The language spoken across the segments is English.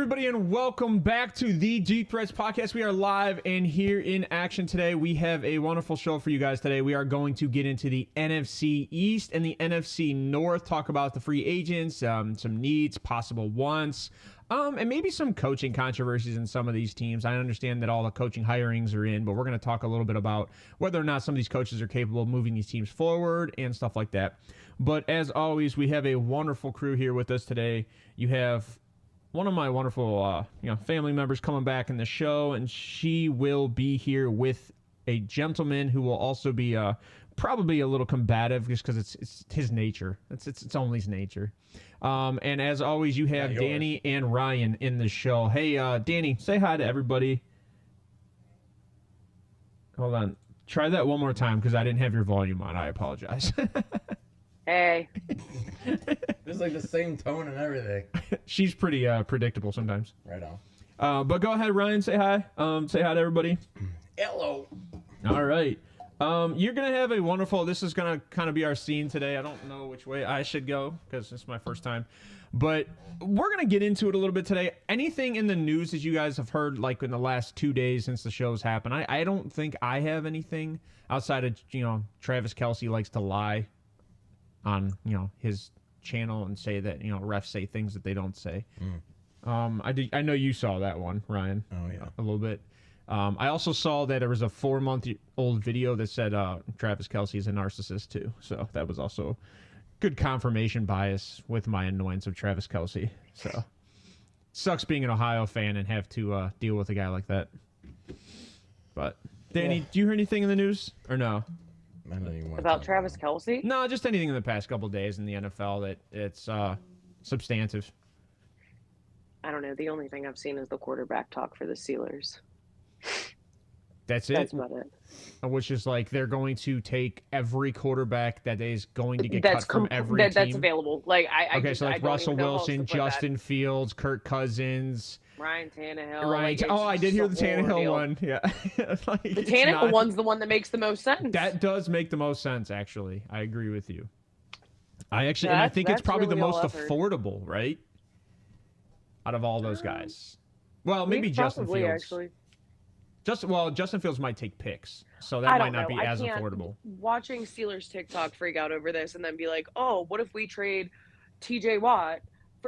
everybody, and welcome back to the Deep Threats Podcast. We are live and here in action today. We have a wonderful show for you guys today. We are going to get into the NFC East and the NFC North, talk about the free agents, some needs, possible wants, and maybe some coaching controversies in some of these teams. I understand that all the coaching hirings are in, but we're going to talk a little bit about whether or not some of these coaches are capable of moving these teams forward and stuff like that. But as always, we have a wonderful crew here with us today. You have one of my wonderful family members coming back in the show, and she will be here with a gentleman who will also be probably a little combative just because it's his nature. It's only his nature. And as always, you have Danny and Ryan in the show. Hey, Danny, say hi to everybody. Hold on. Try that one more time because I didn't have your volume on. I apologize. Hey. It's like the same tone and everything. She's pretty predictable sometimes. Right on. But go ahead, Ryan. Say hi. Say hi to everybody. Hello. All right. You're going to have a wonderful... This is going to kind of be our scene today. I don't know which way I should go because it's my first time. But we're going to get into it a little bit today. Anything in the news that you guys have heard like in the last 2 days since the show's happened? I don't think I have anything outside of, Travis Kelce likes to lie on, his channel and say that, refs say things that they don't say. I know you saw that one, Ryan. Oh, yeah. A little bit. I also saw that there was a 4-month-old video that said Travis Kelce is a narcissist, too. So that was also good confirmation bias with my annoyance of Travis Kelce. So sucks being an Ohio fan and have to deal with a guy like that. But, Danny, do you hear anything in the news or no? I don't even want About Travis Kelce? No, just anything in the past couple of days in the NFL that it's substantive. I don't know. The only thing I've seen is the quarterback talk for the Steelers. That's it? That's about it. Which is like they're going to take every quarterback that is going to get cut from every team. That's available. Like so like Russell Wilson, Justin Fields, Kirk Cousins, Ryan Tannehill. I did hear the Tannehill one. Yeah. The Tannehill one's the one that makes the most sense. That does make the most sense, actually. I agree with you. I think it's probably the most affordable, right? Out of all those guys. Well, maybe Justin Fields. Actually. Justin Fields might take picks, so that might not be as affordable. Watching Steelers TikTok freak out over this and then be like, oh, what if we trade TJ Watt?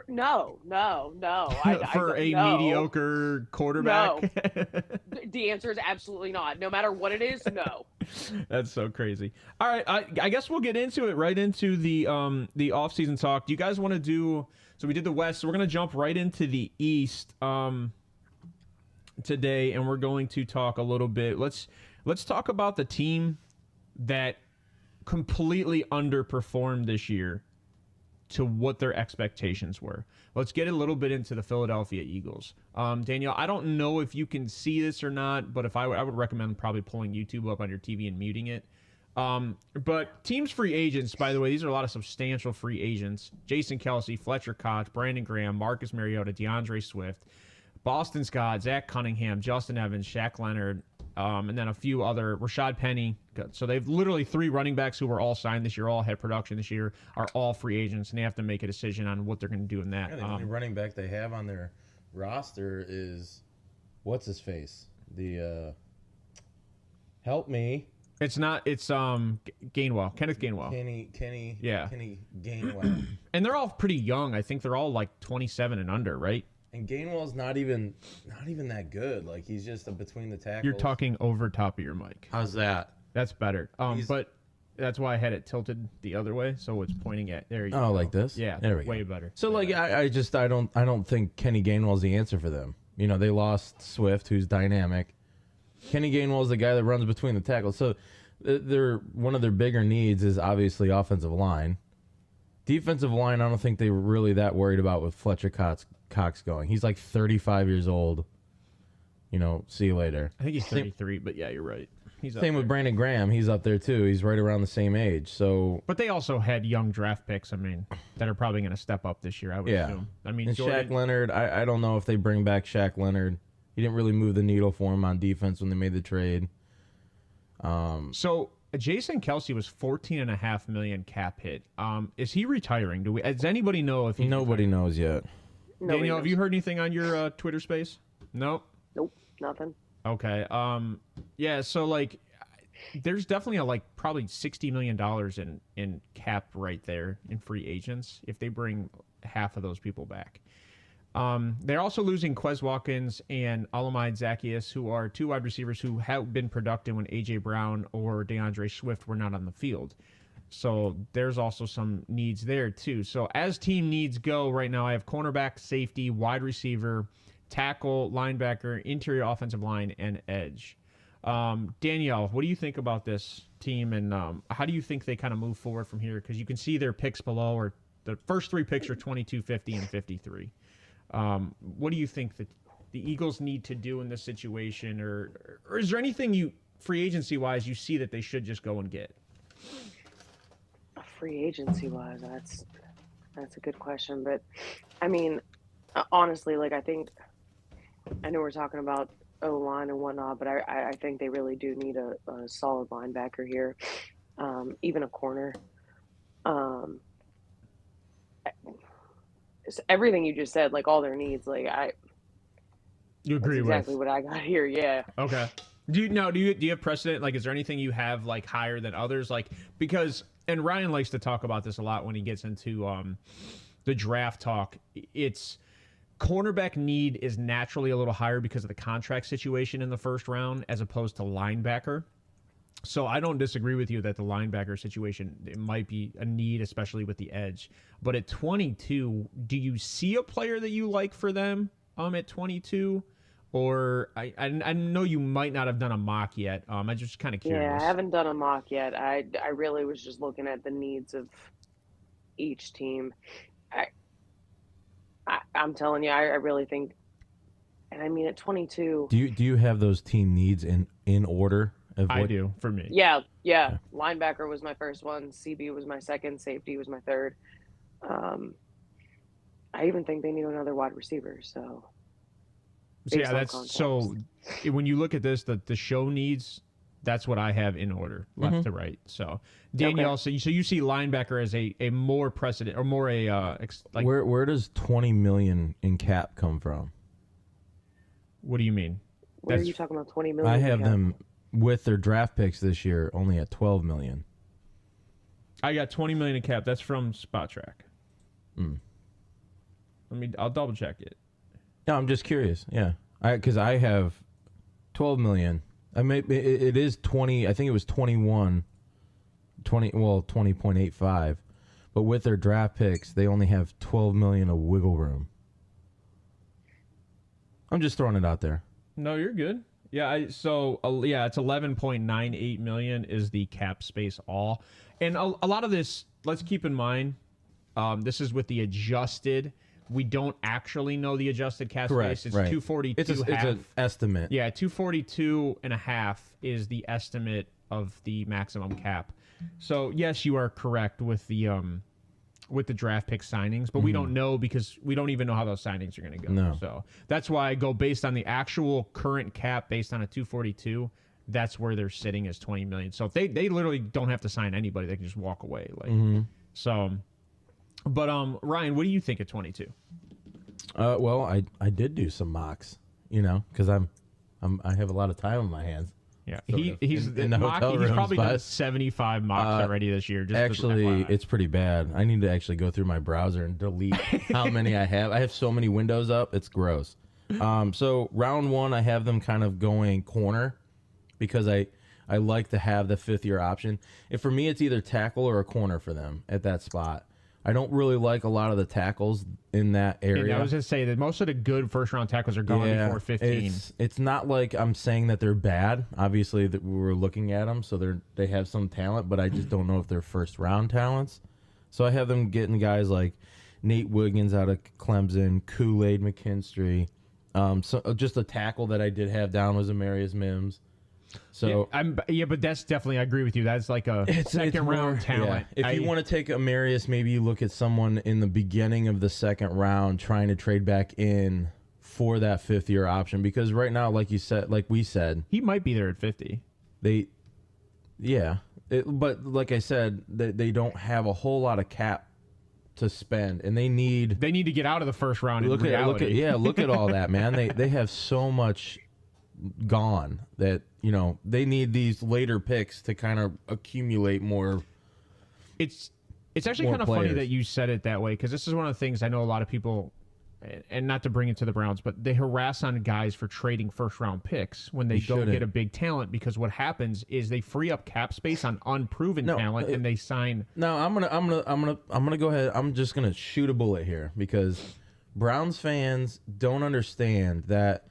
No. For a mediocre quarterback? No. The answer is absolutely not. No matter what it is, no. That's so crazy. All right, I guess we'll get into it, right into the offseason talk. Do you guys want to do... So we did the West, so we're going to jump right into the East today, and we're going to talk a little bit. Let's talk about the team that completely underperformed this year to what their expectations were. Let's get a little bit into the Philadelphia Eagles. Danielle, I don't know if you can see this or not, but if I would recommend probably pulling YouTube up on your TV and muting it. But teams free agents, by the way, these are a lot of substantial free agents. Jason Kelce, Fletcher Cox, Brandon Graham, Marcus Mariota, DeAndre Swift, Boston Scott, Zach Cunningham, Justin Evans, Shaq Leonard, and then a few other, Rashad Penny. So they've literally 3 running backs who were all signed this year, all had production this year, are all free agents, and they have to make a decision on what they're going to do in that. Yeah, the only running back they have on their roster is, what's his face? Help me. It's Gainwell, Kenneth Gainwell. Kenny Gainwell. And they're all pretty young. I think they're all like 27 and under, right? And Gainwell's not even that good. Like, he's just between the tackles. You're talking over top of your mic. How's that? That's better. But that's why I had it tilted the other way, so it's pointing at there. You go. Like this? Yeah, there we way go. better. So like, I don't think Kenny Gainwell's the answer for them. They lost Swift, who's dynamic. Kenny Gainwell's the guy that runs between the tackles. So one of their bigger needs is obviously offensive line. Defensive line, I don't think they were really that worried about with Fletcher Cox going. He's like 35 years old. See you later. I think he's 33, but yeah, you're right. He's same with Brandon Graham. He's up there too. He's right around the same age. So, but they also had young draft picks. That are probably going to step up this year. I would assume. And Shaq Leonard. I don't know if they bring back Shaq Leonard. He didn't really move the needle for him on defense when they made the trade. So Jason Kelce was $14.5 million cap hit. Is he retiring? Does anybody know if he's Nobody knows yet. Nobody Danielle, have knows. you heard anything on your Twitter space? No. Nope, nothing. Okay. Yeah. So like, there's definitely probably $60 million in cap right there in free agents if they bring half of those people back. They're also losing Quez Watkins and Alamide Zacchaeus, who are two wide receivers who have been productive when A.J. Brown or DeAndre Swift were not on the field. So there's also some needs there too. So as team needs go right now, I have cornerback, safety, wide receiver, tackle, linebacker, interior offensive line, and edge. Danielle, what do you think about this team, and how do you think they kind of move forward from here? Because you can see their picks below, or the first three picks are 22, 50, and 53. What do you think that the Eagles need to do in this situation, or is there anything you free agency wise you see that they should just go and get? Free agency wise, that's a good question, but I mean, honestly, like I know we're talking about O-line and whatnot, but I think they really do need a solid linebacker here, even a corner. It's everything you just said, like all their needs, like You agree that's exactly what I got here. Yeah. Okay. Do you have precedent? Like, is there anything you have like higher than others? Like, because, and Ryan likes to talk about this a lot when he gets into the draft talk. It's cornerback need is naturally a little higher because of the contract situation in the first round as opposed to linebacker. So I don't disagree with you that the linebacker situation, it might be a need, especially with the edge. But at 22, do you see a player that you like for them at 22? Or I know you might not have done a mock yet. I'm just kind of curious. Yeah, I haven't done a mock yet. I really was just looking at the needs of each team. I'm telling you, I really think, and I mean at 22. Do you have those team needs in order? I do, for me. Yeah. Linebacker was my first one. CB was my second. Safety was my third. I even think they need another wide receiver. So yeah, that's so. When you look at this, the show needs. That's what I have in order, left to right. So Danielle, so you see linebacker as a more precedent or more like where does $20 million in cap come from? What do you mean? Where are you talking about 20 million? I have them with their draft picks this year only at $12 million. I got 20 million in cap. That's from Spot Track. I'll double check it. No, I'm just curious. Yeah, because I have 12 million. It is 20. I think it was 21. 20.85. But with their draft picks, they only have 12 million of wiggle room. I'm just throwing it out there. No, you're good. Yeah, it's 11.98 million is the cap space all. And a lot of this, let's keep in mind, this is with the adjusted. We don't actually know the adjusted cap space. It's 242. It's an estimate. Yeah, 242 and a half is the estimate of the maximum cap. So yes, you are correct with the draft pick signings, but we don't know because we don't even know how those signings are going to go. No. So that's why I go based on the actual current cap, based on a 242. That's where they're sitting as 20 million. So if they literally don't have to sign anybody, they can just walk away. So. But Ryan, what do you think at 22? Well, I did do some mocks, because I have a lot of time on my hands. Yeah, he's in the hotel rooms. He's probably done 75 mocks already this year. Just actually, it's pretty bad. I need to actually go through my browser and delete how many I have. I have so many windows up, it's gross. So round one, I have them kind of going corner because I like to have the fifth-year option. For me, it's either tackle or a corner for them at that spot. I don't really like a lot of the tackles in that area. And I was going to say that most of the good first-round tackles are gone before 15. It's not like I'm saying that they're bad. Obviously, that we were looking at them, so they have some talent, but I just don't know if they're first-round talents. So I have them getting guys like Nate Wiggins out of Clemson, Kool-Aid McKinstry. So just a tackle that I did have down was Amarius Mims. So but that's definitely, I agree with you. That's like a second-round talent. Yeah. If you want to take Amarius, maybe you look at someone in the beginning of the second round trying to trade back in for that fifth-year option. Because right now, like we said, he might be there at 50. But like I said, they don't have a whole lot of cap to spend, and they need to get out of the first round. look in at reality. look at all that, man. They have so much gone that they need these later picks to kind of accumulate more. It's actually more kind of funny players. that you said it that way, because this is one of the things I know a lot of people, and not to bring it to the Browns, but they harass on guys for trading first round picks when they don't shouldn't. get a big talent, because what happens is they free up cap space on unproven talent and they sign. No, I'm gonna go ahead. I'm just gonna shoot a bullet here, because Browns fans don't understand that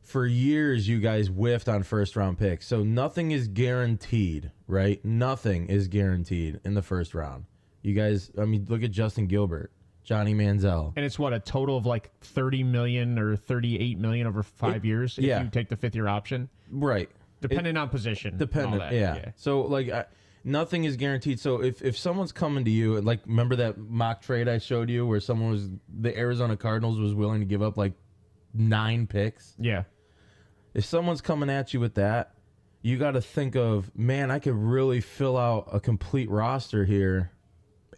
for years you guys whiffed on first round picks. So nothing is guaranteed, right? Nothing is guaranteed in the first round. You guys, I mean, look at Justin Gilbert, Johnny Manziel. And it's what, a total of like $30 million or $38 million over 5 years if you take the 5th-year option, Right. depending on position. and all that. Yeah. So like nothing is guaranteed. So if someone's coming to you, like, remember that mock trade I showed you where the Arizona Cardinals was willing to give up like 9 picks? Yeah. If someone's coming at you with that, you got to think of, man, I could really fill out a complete roster here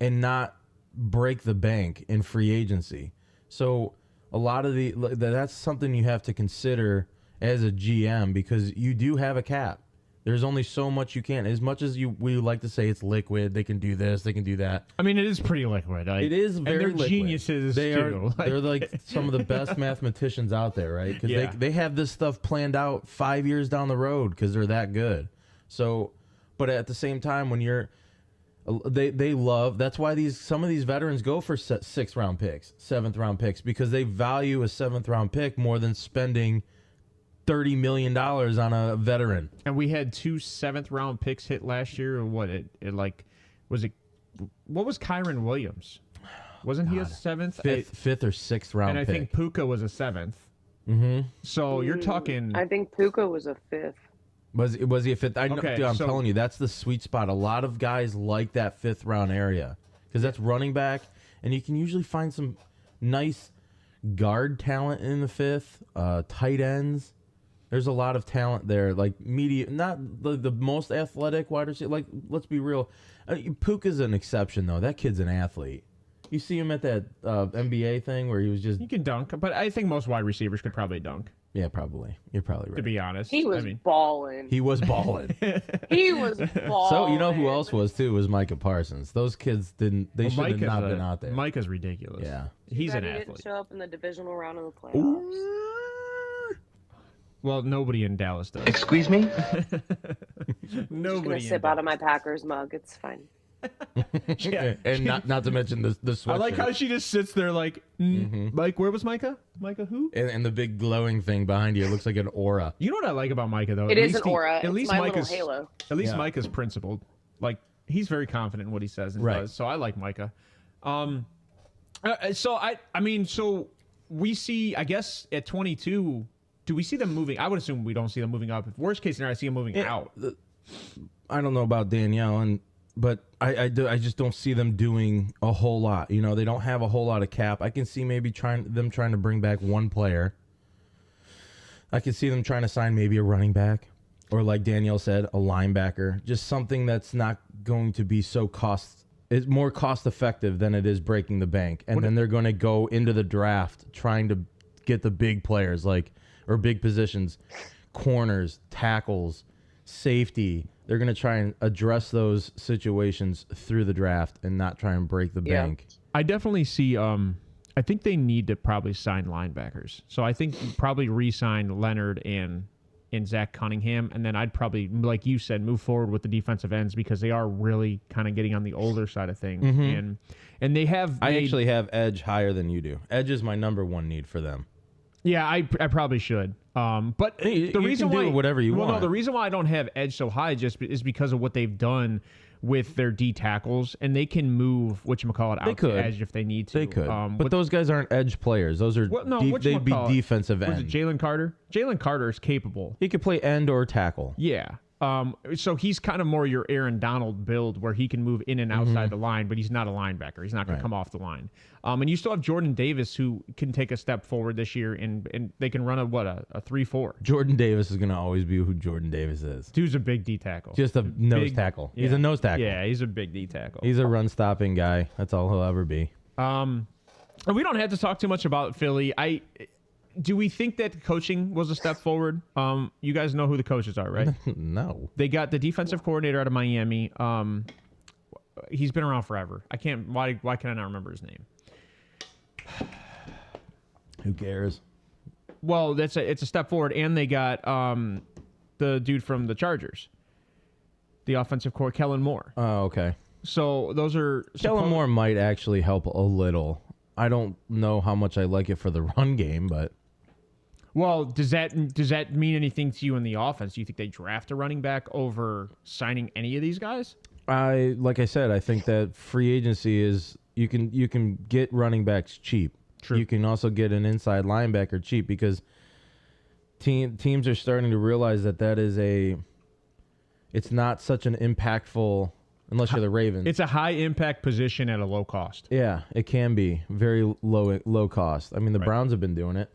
and not break the bank in free agency. So a lot of that's something you have to consider as a GM, because you do have a cap. There's only so much you can. As much as we like to say it's liquid, they can do this, they can do that. I mean, it is pretty liquid. It is very and they're liquid. Geniuses too. They're like some of the best mathematicians out there, right? Because they have this stuff planned out 5 years down the road because they're that good. So, but at the same time, when they love, that's why some of these veterans go for 6th round picks, 7th round picks, because they value a 7th round pick more than spending $30 million on a veteran. And we had 2 7th-round picks hit last year. Or what? What was Kyron Williams? Wasn't he a 7th? 5th or 6th round and I pick. think Puka was a 7th. Mm-hmm. So you're talking. I think Puka was a 5th. Was he a 5th? I know, Okay, dude, I'm so- telling you, that's the sweet spot. A lot of guys like that 5th round area because that's running back, and you can usually find some nice guard talent in the 5th, tight ends. There's a lot of talent there, like not the most athletic wide receiver. Like, let's be real, Puka's an exception though. That kid's an athlete. You see him at that NBA thing where he was just. He can dunk, but I think most wide receivers could probably dunk. Yeah, probably. You're probably right. To be honest, He was balling. He was balling. He was balling. So you know who else was too was Micah Parsons. Those kids didn't. They should have not been out there. Micah's ridiculous. Yeah, he's an He athlete. didn't show up in the divisional round of the playoffs. Well, nobody in Dallas does. Excuse me? I'm Nobody. gonna sip out of my Packers mug. It's fine. Yeah. and not to mention the sweatshirt. I like how she just sits there like, Mike, where was Micah? Micah who? and the big glowing thing behind you. It looks like an aura. You know what I like about Micah though? It is an aura. At It's least my Micah's little halo. At least Yeah. Micah's principled. Like, he's very confident in what he says and Right. does. So I like Micah. So we see, I guess at 22, do we see them moving? I would assume we don't see them moving up. If worst case scenario, I see them moving out. I don't know about Danielle, but I just don't see them doing a whole lot. You know, they don't have a whole lot of cap. I can see maybe trying to bring back one player. I can see them trying to sign maybe a running back, or like Danielle said, a linebacker. Just something that's not going to be so it's more cost effective than it is breaking the bank. And then they're going to go into the draft trying to get the big players, or big positions, corners, tackles, safety. They're going to try and address those situations through the draft and not try and break the bank. I definitely see. I think they need to probably sign linebackers. So I think probably re-sign Leonard and Zach Cunningham, and then I'd probably, like you said, move forward with the defensive ends because they are really kind of getting on the older side of things. And they have. I actually have edge higher than you do. Edge is my number one need for them. Yeah, I probably should. But Hey, the you reason can do why whatever you want. No, the reason why I don't have edge so high is because of what they've done with their D tackles, and they can move whatchamacallit out to edge if they need to. They could. But those guys aren't edge players. Those are they'd be defensive Was end. it Jalen Carter? Jalen Carter is capable. He could play end or tackle. Yeah. So he's kind of more your Aaron Donald build where he can move in and outside the line, but he's not a linebacker. He's not going to come off the line. And you still have Jordan Davis who can take a step forward this year, and they can run a 3-4. Jordan Davis is going to always be who Jordan Davis is. Dude's a big D tackle. Just a nose tackle. Yeah. He's a nose tackle. Yeah, he's a big D tackle. He's a run-stopping guy. That's all he'll ever be. And we don't have to talk too much about Philly. Do we think that coaching was a step forward? You guys know who the coaches are, right? No. They got the defensive coordinator out of Miami. He's been around forever. I can't. Why can I not remember his name? Who cares? Well, it's a step forward, and they got the dude from the Chargers, the offensive coordinator, Kellen Moore. Oh, okay. So those are Kellen Moore might actually help a little. I don't know how much I like it for the run game, but well, does that mean anything to you in the offense? Do you think they draft a running back over signing any of these guys? like I said, I think that free agency is you can get running backs cheap. True. You can also get an inside linebacker cheap because teams are starting to realize that it's not such an impactful unless you're the Ravens. It's a high impact position at a low cost. Yeah, it can be very low cost. I mean, the Browns have been doing it,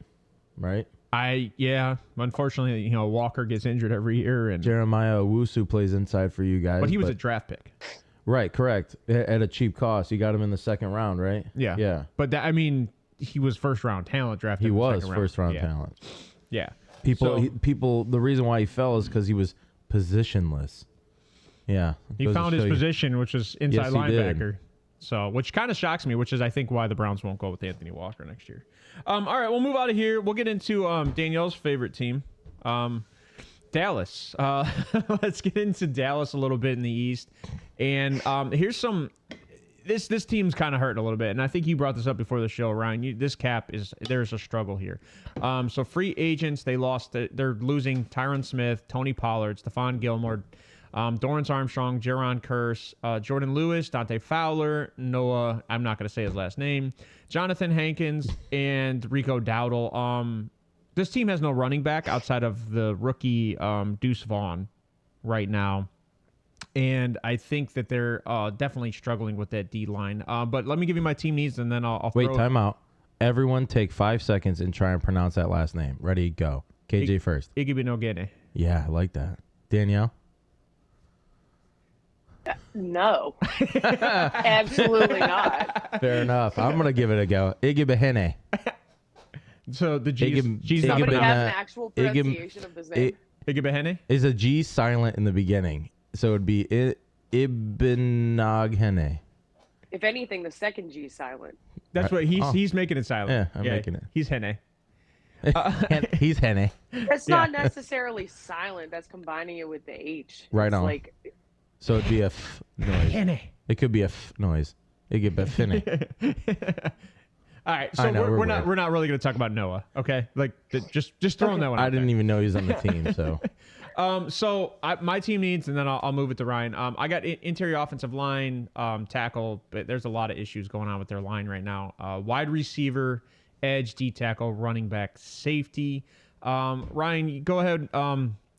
right? Unfortunately, Walker gets injured every year, and Jeremiah Owusu plays inside for you guys, but he was a draft pick. Right, correct. At a cheap cost, you got him in the second round, right? Yeah. But he was first round talent drafted. He was second first round yeah. talent. Yeah. People. The reason why he fell is because he was positionless. Yeah, he found his position, which was inside linebacker. Did. So, which kind of shocks me, which is I think why the Browns won't go with Anthony Walker next year. All right, we'll move out of here. We'll get into Danielle's favorite team, Dallas. Let's get into Dallas a little bit in the East. And here's some. This team's kind of hurting a little bit, and I think you brought this up before the show, Ryan. There's a struggle here. So free agents, they're losing Tyron Smith, Tony Pollard, Stephon Gilmore, Dorrance Armstrong, Jaron Kearse, Jordan Lewis, Dante Fowler, Noah, I'm not going to say his last name, Jonathan Hankins, and Rico Dowdle. This team has no running back outside of the rookie Deuce Vaughn right now. And I think that they're definitely struggling with that D line. But let me give you my team needs, and then I'll wait. Time out. Everyone, take 5 seconds and try and pronounce that last name. Ready? Go. KJ first. Igibinogene. Yeah, I like that. Danielle. No, absolutely not. Fair enough. I'm gonna give it a go. Igibihene. So the G's not Somebody has an actual pronunciation of this name. Igibihene is a G silent in the beginning. So it'd be Ibinaghene. If anything, the second G is silent. That's what he's making it silent. Yeah, I'm making it. He's Hene. He's Hene. That's not necessarily silent. That's combining it with the H. Right it's on. Like, so it'd be a f noise. Hene. It could be a f noise. Igibihene. All right, so we're not really going to talk about Noah, okay? Like just throwing that one. I didn't even know he was on the team, so. My team needs, and then I'll move it to Ryan. I got interior offensive line, tackle, but there's a lot of issues going on with their line right now. Wide receiver, edge, D tackle, running back, safety. Ryan, go ahead.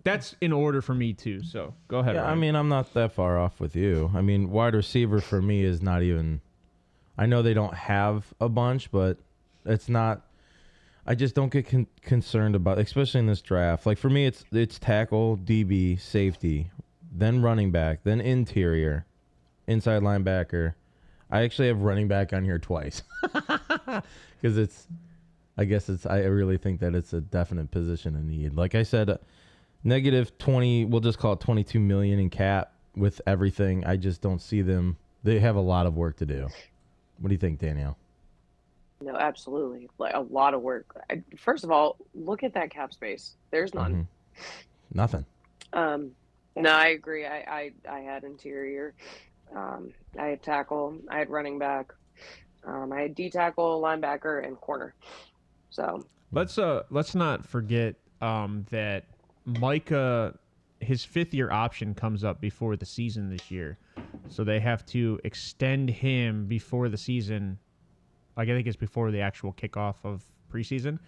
That's in order for me too. So go ahead. Yeah, Ryan. I mean, I'm not that far off with you. I mean, wide receiver for me is not even. I know they don't have a bunch, but it's not. I just don't get concerned about, especially in this draft. Like for me, it's tackle, DB, safety, then running back, then interior, inside linebacker. I actually have running back on here twice because I really think that it's a definite position in need. Like I said, negative 20. We'll just call it 22 million in cap with everything. I just don't see them. They have a lot of work to do. What do you think, Danielle? no, absolutely. Like a lot of work. First of all, look at that cap space. There's none. Mm-hmm. Nothing. No, I agree. I had interior. I had tackle. I had running back. I had D tackle, linebacker, and corner. So let's not forget that Micah, his 5th-year option comes up before the season this year, so they have to extend him before the season. Like I think it's before the actual kickoff of preseason,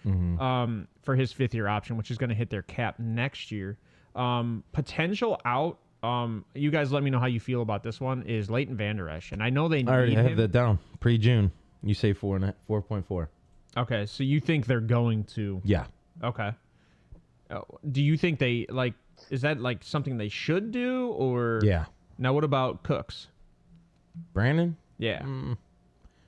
for his 5th-year option, which is going to hit their cap next year. Potential out. You guys let me know how you feel about this one. Is Leighton Vander Esch, and I know they need I already him. have that down. Pre-June. You say 4.4. Okay, so you think they're going to? Yeah. Okay. Do you think they like? Is that like something they should do, or Yeah. Now, what about Cooks? Brandon? Yeah.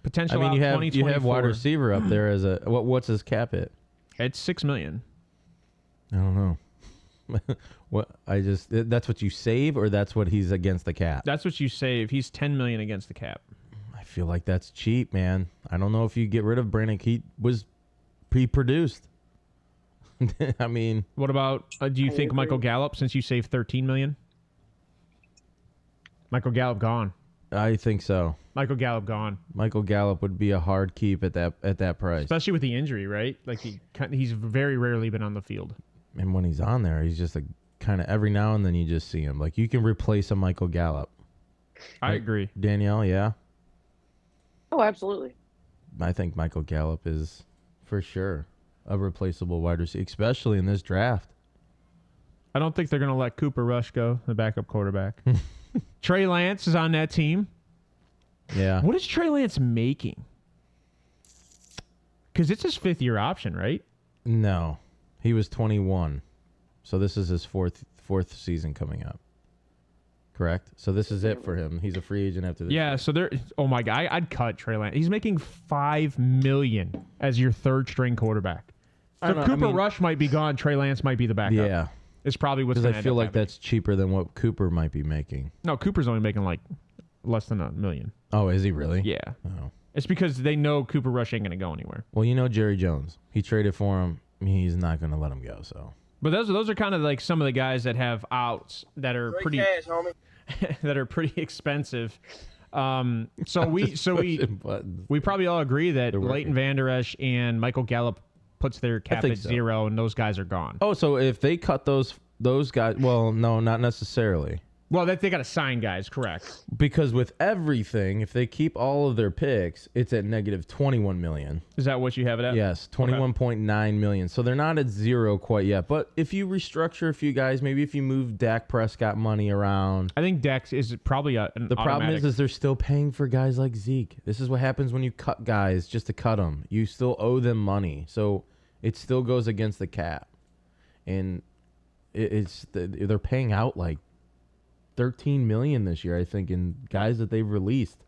Potential. I mean, out you have wide 2024. receiver up there as a what's his cap hit? It's $6 million. I don't know. That's what you save, or that's what he's against the cap? That's what you save. He's $10 million against the cap. I feel like that's cheap, man. I don't know if you get rid of Brandon. He was pre-produced. I mean, What about? Do you I think agree. Michael Gallup? Since you saved $13 million, Michael Gallup gone. I think so. Michael Gallup gone. Michael Gallup would be a hard keep at that price. Especially with the injury, right? Like he's very rarely been on the field. And when he's on there, he's just like kind of every now and then you just see him. Like you can replace a Michael Gallup. I Right. agree. Danielle, yeah. Oh, absolutely. I think Michael Gallup is for sure a replaceable wide receiver, especially in this draft. I don't think they're going to let Cooper Rush go, the backup quarterback. Trey Lance is on that team. Yeah. What is Trey Lance making? Because it's his 5th-year option, right? No. He was 21. So this is his fourth season coming up. Correct? So this is it for him. He's a free agent after this. Yeah, so they're... Oh, my God. I'd cut Trey Lance. He's making $5 million as your third-string quarterback. So Cooper Rush might be gone. Trey Lance might be the backup. Yeah. It's probably what's Because going to I feel like that's cheaper than what Cooper might be making. No, Cooper's only making like less than $1 million. Oh, is he really? Yeah. Oh. It's because they know Cooper Rush ain't going to go anywhere. Well, you know Jerry Jones. He traded for him. He's not going to let him go, so. But those are kind of like some of the guys that have outs that are Great pretty cash, homie. that are pretty expensive. So we Buttons. probably all agree that They're working. Leighton Vander Esch and Michael Gallup puts their cap think at so. 0, and those guys are gone. Oh, so if they cut those guys, well, no, not necessarily. Well, they got to sign guys, correct? Because with everything, if they keep all of their picks, it's at negative 21 million. Is that what you have it at? Yes, 21.9 million. So they're not at 0 quite yet. But if you restructure a few guys, maybe if you move Dak Prescott money around. I think Dex is probably an The problem automatic. is they're still paying for guys like Zeke. This is what happens when you cut guys just to cut them. You still owe them money. So it still goes against the cap. And they're paying out like 13 million this year, I think, in guys that they've released.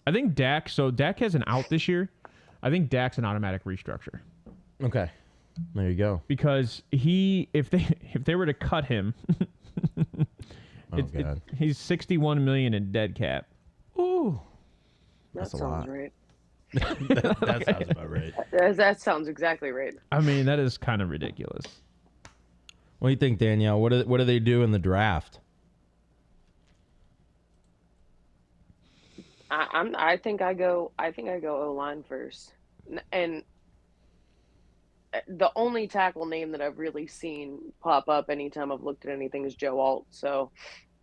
I think Dak. So Dak has an out this year. I think Dak's an automatic restructure Okay. There you go. because if they were to cut him, Oh, God. he's $61 million in dead cap. Ooh. That That's a sounds lot. right. That sounds about right. That sounds exactly right. I mean, that is kind of ridiculous. What do you think, Danielle? What do they do in the draft? I think I go O-line first, and the only tackle name that I've really seen pop up anytime I've looked at anything is Joe Alt. So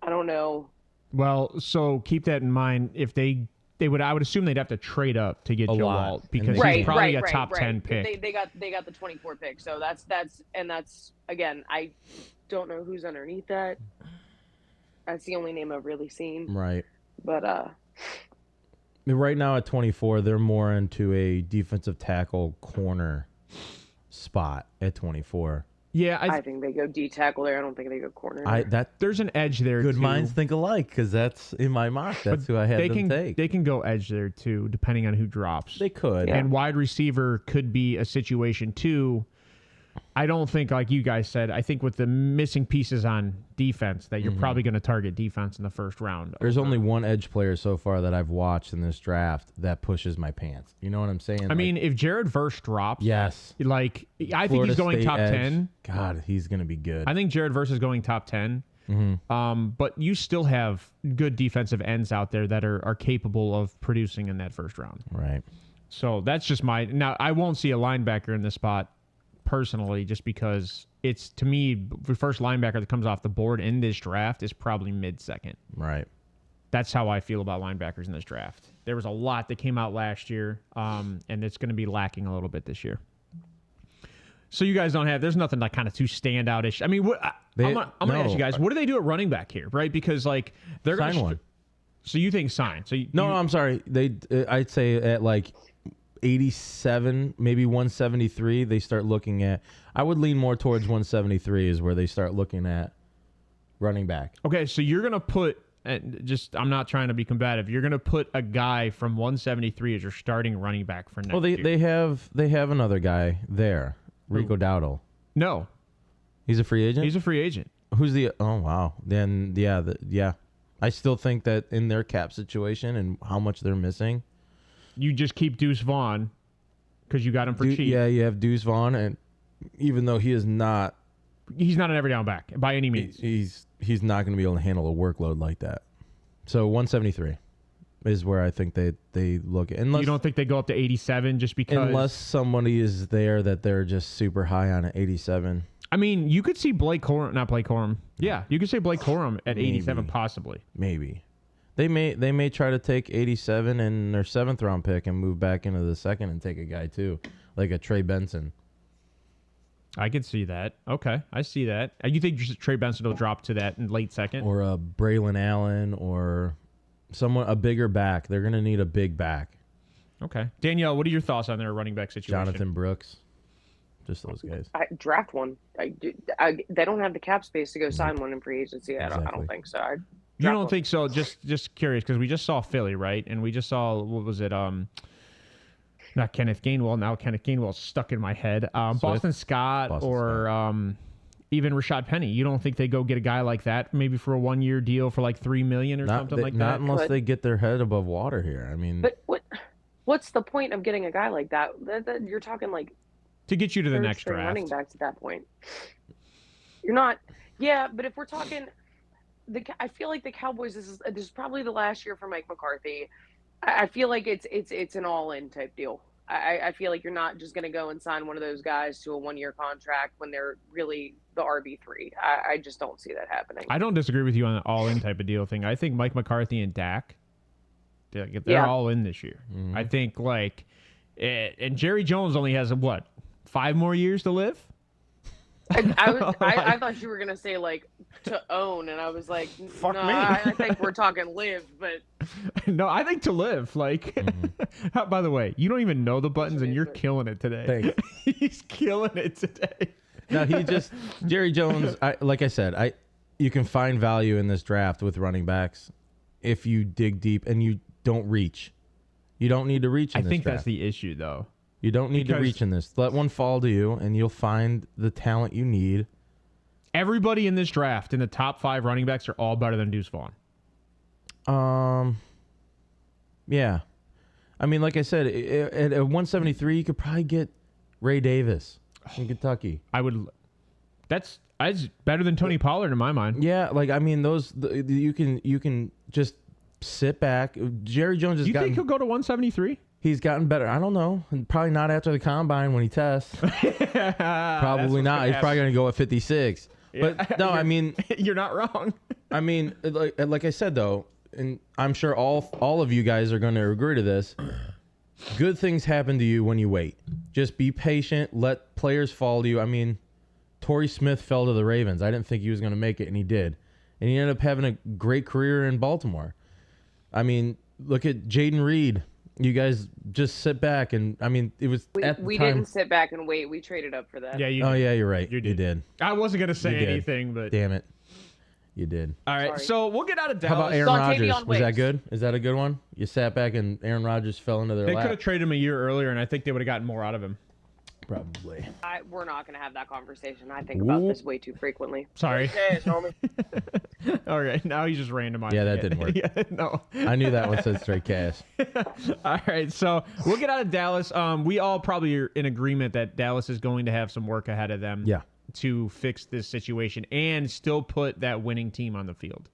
I don't know. Well, so keep that in mind. If they would, I would assume they'd have to trade up to get A Joe lot. Alt because Right, he's probably a top 10 pick. They got the 24 pick. So that's again, I don't know who's underneath that. That's the only name I've really seen. Right. But Right now at 24, they're more into a defensive tackle corner spot at 24. Yeah, I think they go D tackle there. I don't think they go corner. there's an edge there. Good too. minds think alike because that's in my mock. That's who I had them take. They can go edge there too, depending on who drops. They could. Yeah. And wide receiver could be a situation too. I don't think, like you guys said, I think with the missing pieces on defense that you're probably going to target defense in the first round. There's only one edge player so far that I've watched in this draft that pushes my pants. You know what I'm saying? I mean, if Jared Verse drops, yes. like I think Florida he's going State top edge. 10. God, he's going to be good. I think Jared Verse is going top 10. But you still have good defensive ends out there that are capable of producing in that first round. Right. So that's just now I won't see a linebacker in this spot personally, just because it's, to me, the first linebacker that comes off the board in this draft is probably mid-second. Right. That's how I feel about linebackers in this draft. There was a lot that came out last year, and it's going to be lacking a little bit this year. So you guys don't have. There's nothing like kind of too standout-ish. I mean, I'm gonna ask you guys, what do they do at running back here, right? Because like they're sign gonna one. So you think sign? So No, I'm sorry. I'd say at like 87, maybe 173, they start looking at. I would lean more towards 173 is where they start looking at running back. Okay, so you're gonna put. And I'm not trying to be combative. You're gonna put a guy from 173 as your starting running back for next year. They have another guy there, Rico Dowdle. No, He's a free agent. he's a free agent. Who's the? Oh wow. Then yeah. I still think that in their cap situation and how much they're missing. You just keep Deuce Vaughn because you got him for cheap. Yeah, you have Deuce Vaughn, and even though he is not, He's not an every down back by any means. he's not going to be able to handle a workload like that. So 173 is where I think they look at. Unless, You don't think they go up to 87 just because? unless somebody is there that they're just super high on at 87. I mean, you could see Blake Corum. Yeah, you could say Blake Corum at 87 possibly. Maybe. They may try to take 87 in their 7th round pick and move back into the 2nd and take a guy too, like a Trey Benson. I could see that. Okay, I see that. You think Trey Benson will drop to that in late 2nd? Or a Braylon Allen or a bigger back. They're going to need a big back. Okay. Danielle, what are your thoughts on their running back situation? Jonathan Brooks. Just those guys. Draft one. They don't have the cap space to go sign one in free agency. I don't think so. You don't think so? Just curious, because we just saw Philly, right? And we just saw, what was it? Not Kenneth Gainwell. Now Kenneth Gainwell's stuck in my head. Boston Scott even Rashad Penny. You don't think they go get a guy like that, maybe for a 1-year deal for like $3 million or something like that? Not unless they get their head above water here. I mean, but what's the point of getting a guy like that? You're talking like to get you to the next draft. Running backs at that point. You're not. Yeah, but if we're talking, I feel like the Cowboys. This is probably the last year for Mike McCarthy. I feel like it's an all-in type deal. I feel like you're not just going to go and sign one of those guys to a 1-year contract when they're really the RB3. I just don't see that happening. I don't disagree with you on the all-in type of deal thing. I think Mike McCarthy and Dak, they're all in this year. Mm-hmm. I think and Jerry Jones only has 5 more years to live? I thought you were gonna say like to own, and I was like, fuck no, me. I think we're talking live, but no, I think to live. Like, by the way, you don't even know the buttons, and you're killing it today. Thanks. He's killing it today. No, Jerry Jones. Like I said, you can find value in this draft with running backs if you dig deep and you don't reach. You don't need to reach. I think that's the issue, though. You don't need to reach in this. Let one fall to you, and you'll find the talent you need. Everybody in this draft, in the top 5 running backs, are all better than Deuce Vaughn. Yeah. I mean, like I said, at 173, you could probably get Ray Davis in Kentucky. That's better than Tony Pollard in my mind. Yeah, you can just sit back. Jerry Jones has think he'll go to 173? He's gotten better. I don't know. Probably not after the combine when he tests. Probably not. He's probably going to go at 56. Yeah. But no, I mean, you're not wrong. I mean, like I said though, and I'm sure all of you guys are going to agree to this. Good things happen to you when you wait. Just be patient. Let players fall to you. I mean, Torrey Smith fell to the Ravens. I didn't think he was going to make it, and he did. And he ended up having a great career in Baltimore. I mean, look at Jaden Reed. You guys just sit back, and I mean, it was we didn't sit back and wait. We traded up for that. Yeah, yeah, you're right. You did. I wasn't gonna say anything, but damn it, you did. All right, so we'll get out of Dallas. How about Aaron Rodgers? Was that good? Is that a good one? You sat back and Aaron Rodgers fell into their lap. They could have traded him a year earlier, and I think they would have gotten more out of him. Probably. We're not going to have that conversation. I think about this way too frequently. Sorry. Cash, homie. All right. Now he's just randomizing. Yeah, that didn't work. Yeah, no. I knew that one said straight cash. All right. So we'll get out of Dallas. We all probably are in agreement that Dallas is going to have some work ahead of them to fix this situation and still put that winning team on the field.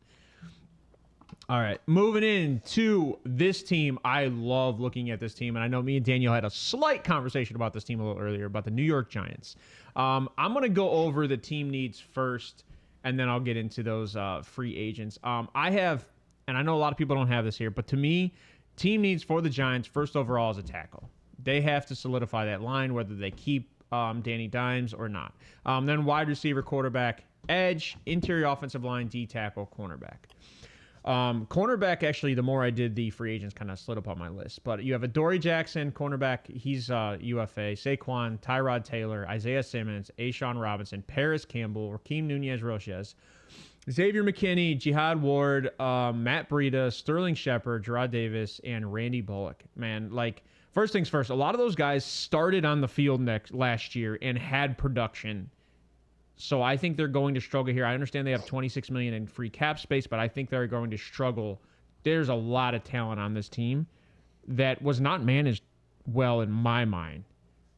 All right, moving into this team. I love looking at this team, and I know me and Daniel had a slight conversation about this team a little earlier, about the New York Giants. I'm going to go over the team needs first, and then I'll get into those free agents. I have, and I know a lot of people don't have this here, but to me, team needs for the Giants, first overall, is a tackle. They have to solidify that line, whether they keep Danny Dimes or not. Then wide receiver, quarterback, edge, interior offensive line, D tackle, cornerback. Cornerback, actually, the more I did, the free agents kind of slid up on my list. But you have Adoree Jackson, cornerback. He's UFA. Saquon, Tyrod Taylor, Isaiah Simmons, Ashawn Robinson, Paris Campbell, Raheem Nunez-Roches, Xavier McKinney, Jihad Ward, Matt Breida, Sterling Shepard, Gerard Davis, and Randy Bullock. Man, like, first things first, a lot of those guys started on the field last year and had production. So I think they're going to struggle here. I understand they have $26 million in free cap space, but I think they're going to struggle. There's a lot of talent on this team that was not managed well in my mind.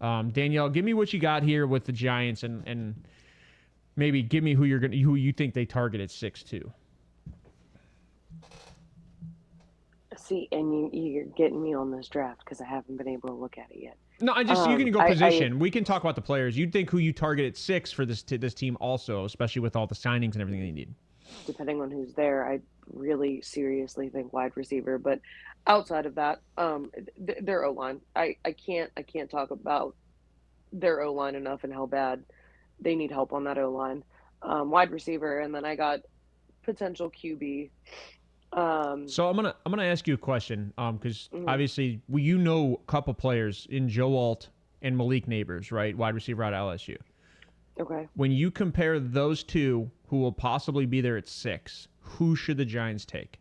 Danielle, give me what you got here with the Giants, and maybe give me who you think they target at 6'2". See, and you're getting me on this draft because I haven't been able to look at it yet. No, you can go position. We can talk about the players. You'd think who you target at 6 for this team also, especially with all the signings and everything they need. Depending on who's there, I really seriously think wide receiver. But outside of that, their O-line. I can't talk about their O-line enough and how bad they need help on that O-line. Wide receiver, and then I got potential QB. So I'm gonna ask you a question, because obviously a couple players in Joe Alt and Malik Neighbors, right? Wide receiver out of LSU. Okay. When you compare those two, who will possibly be there at 6, who should the Giants take?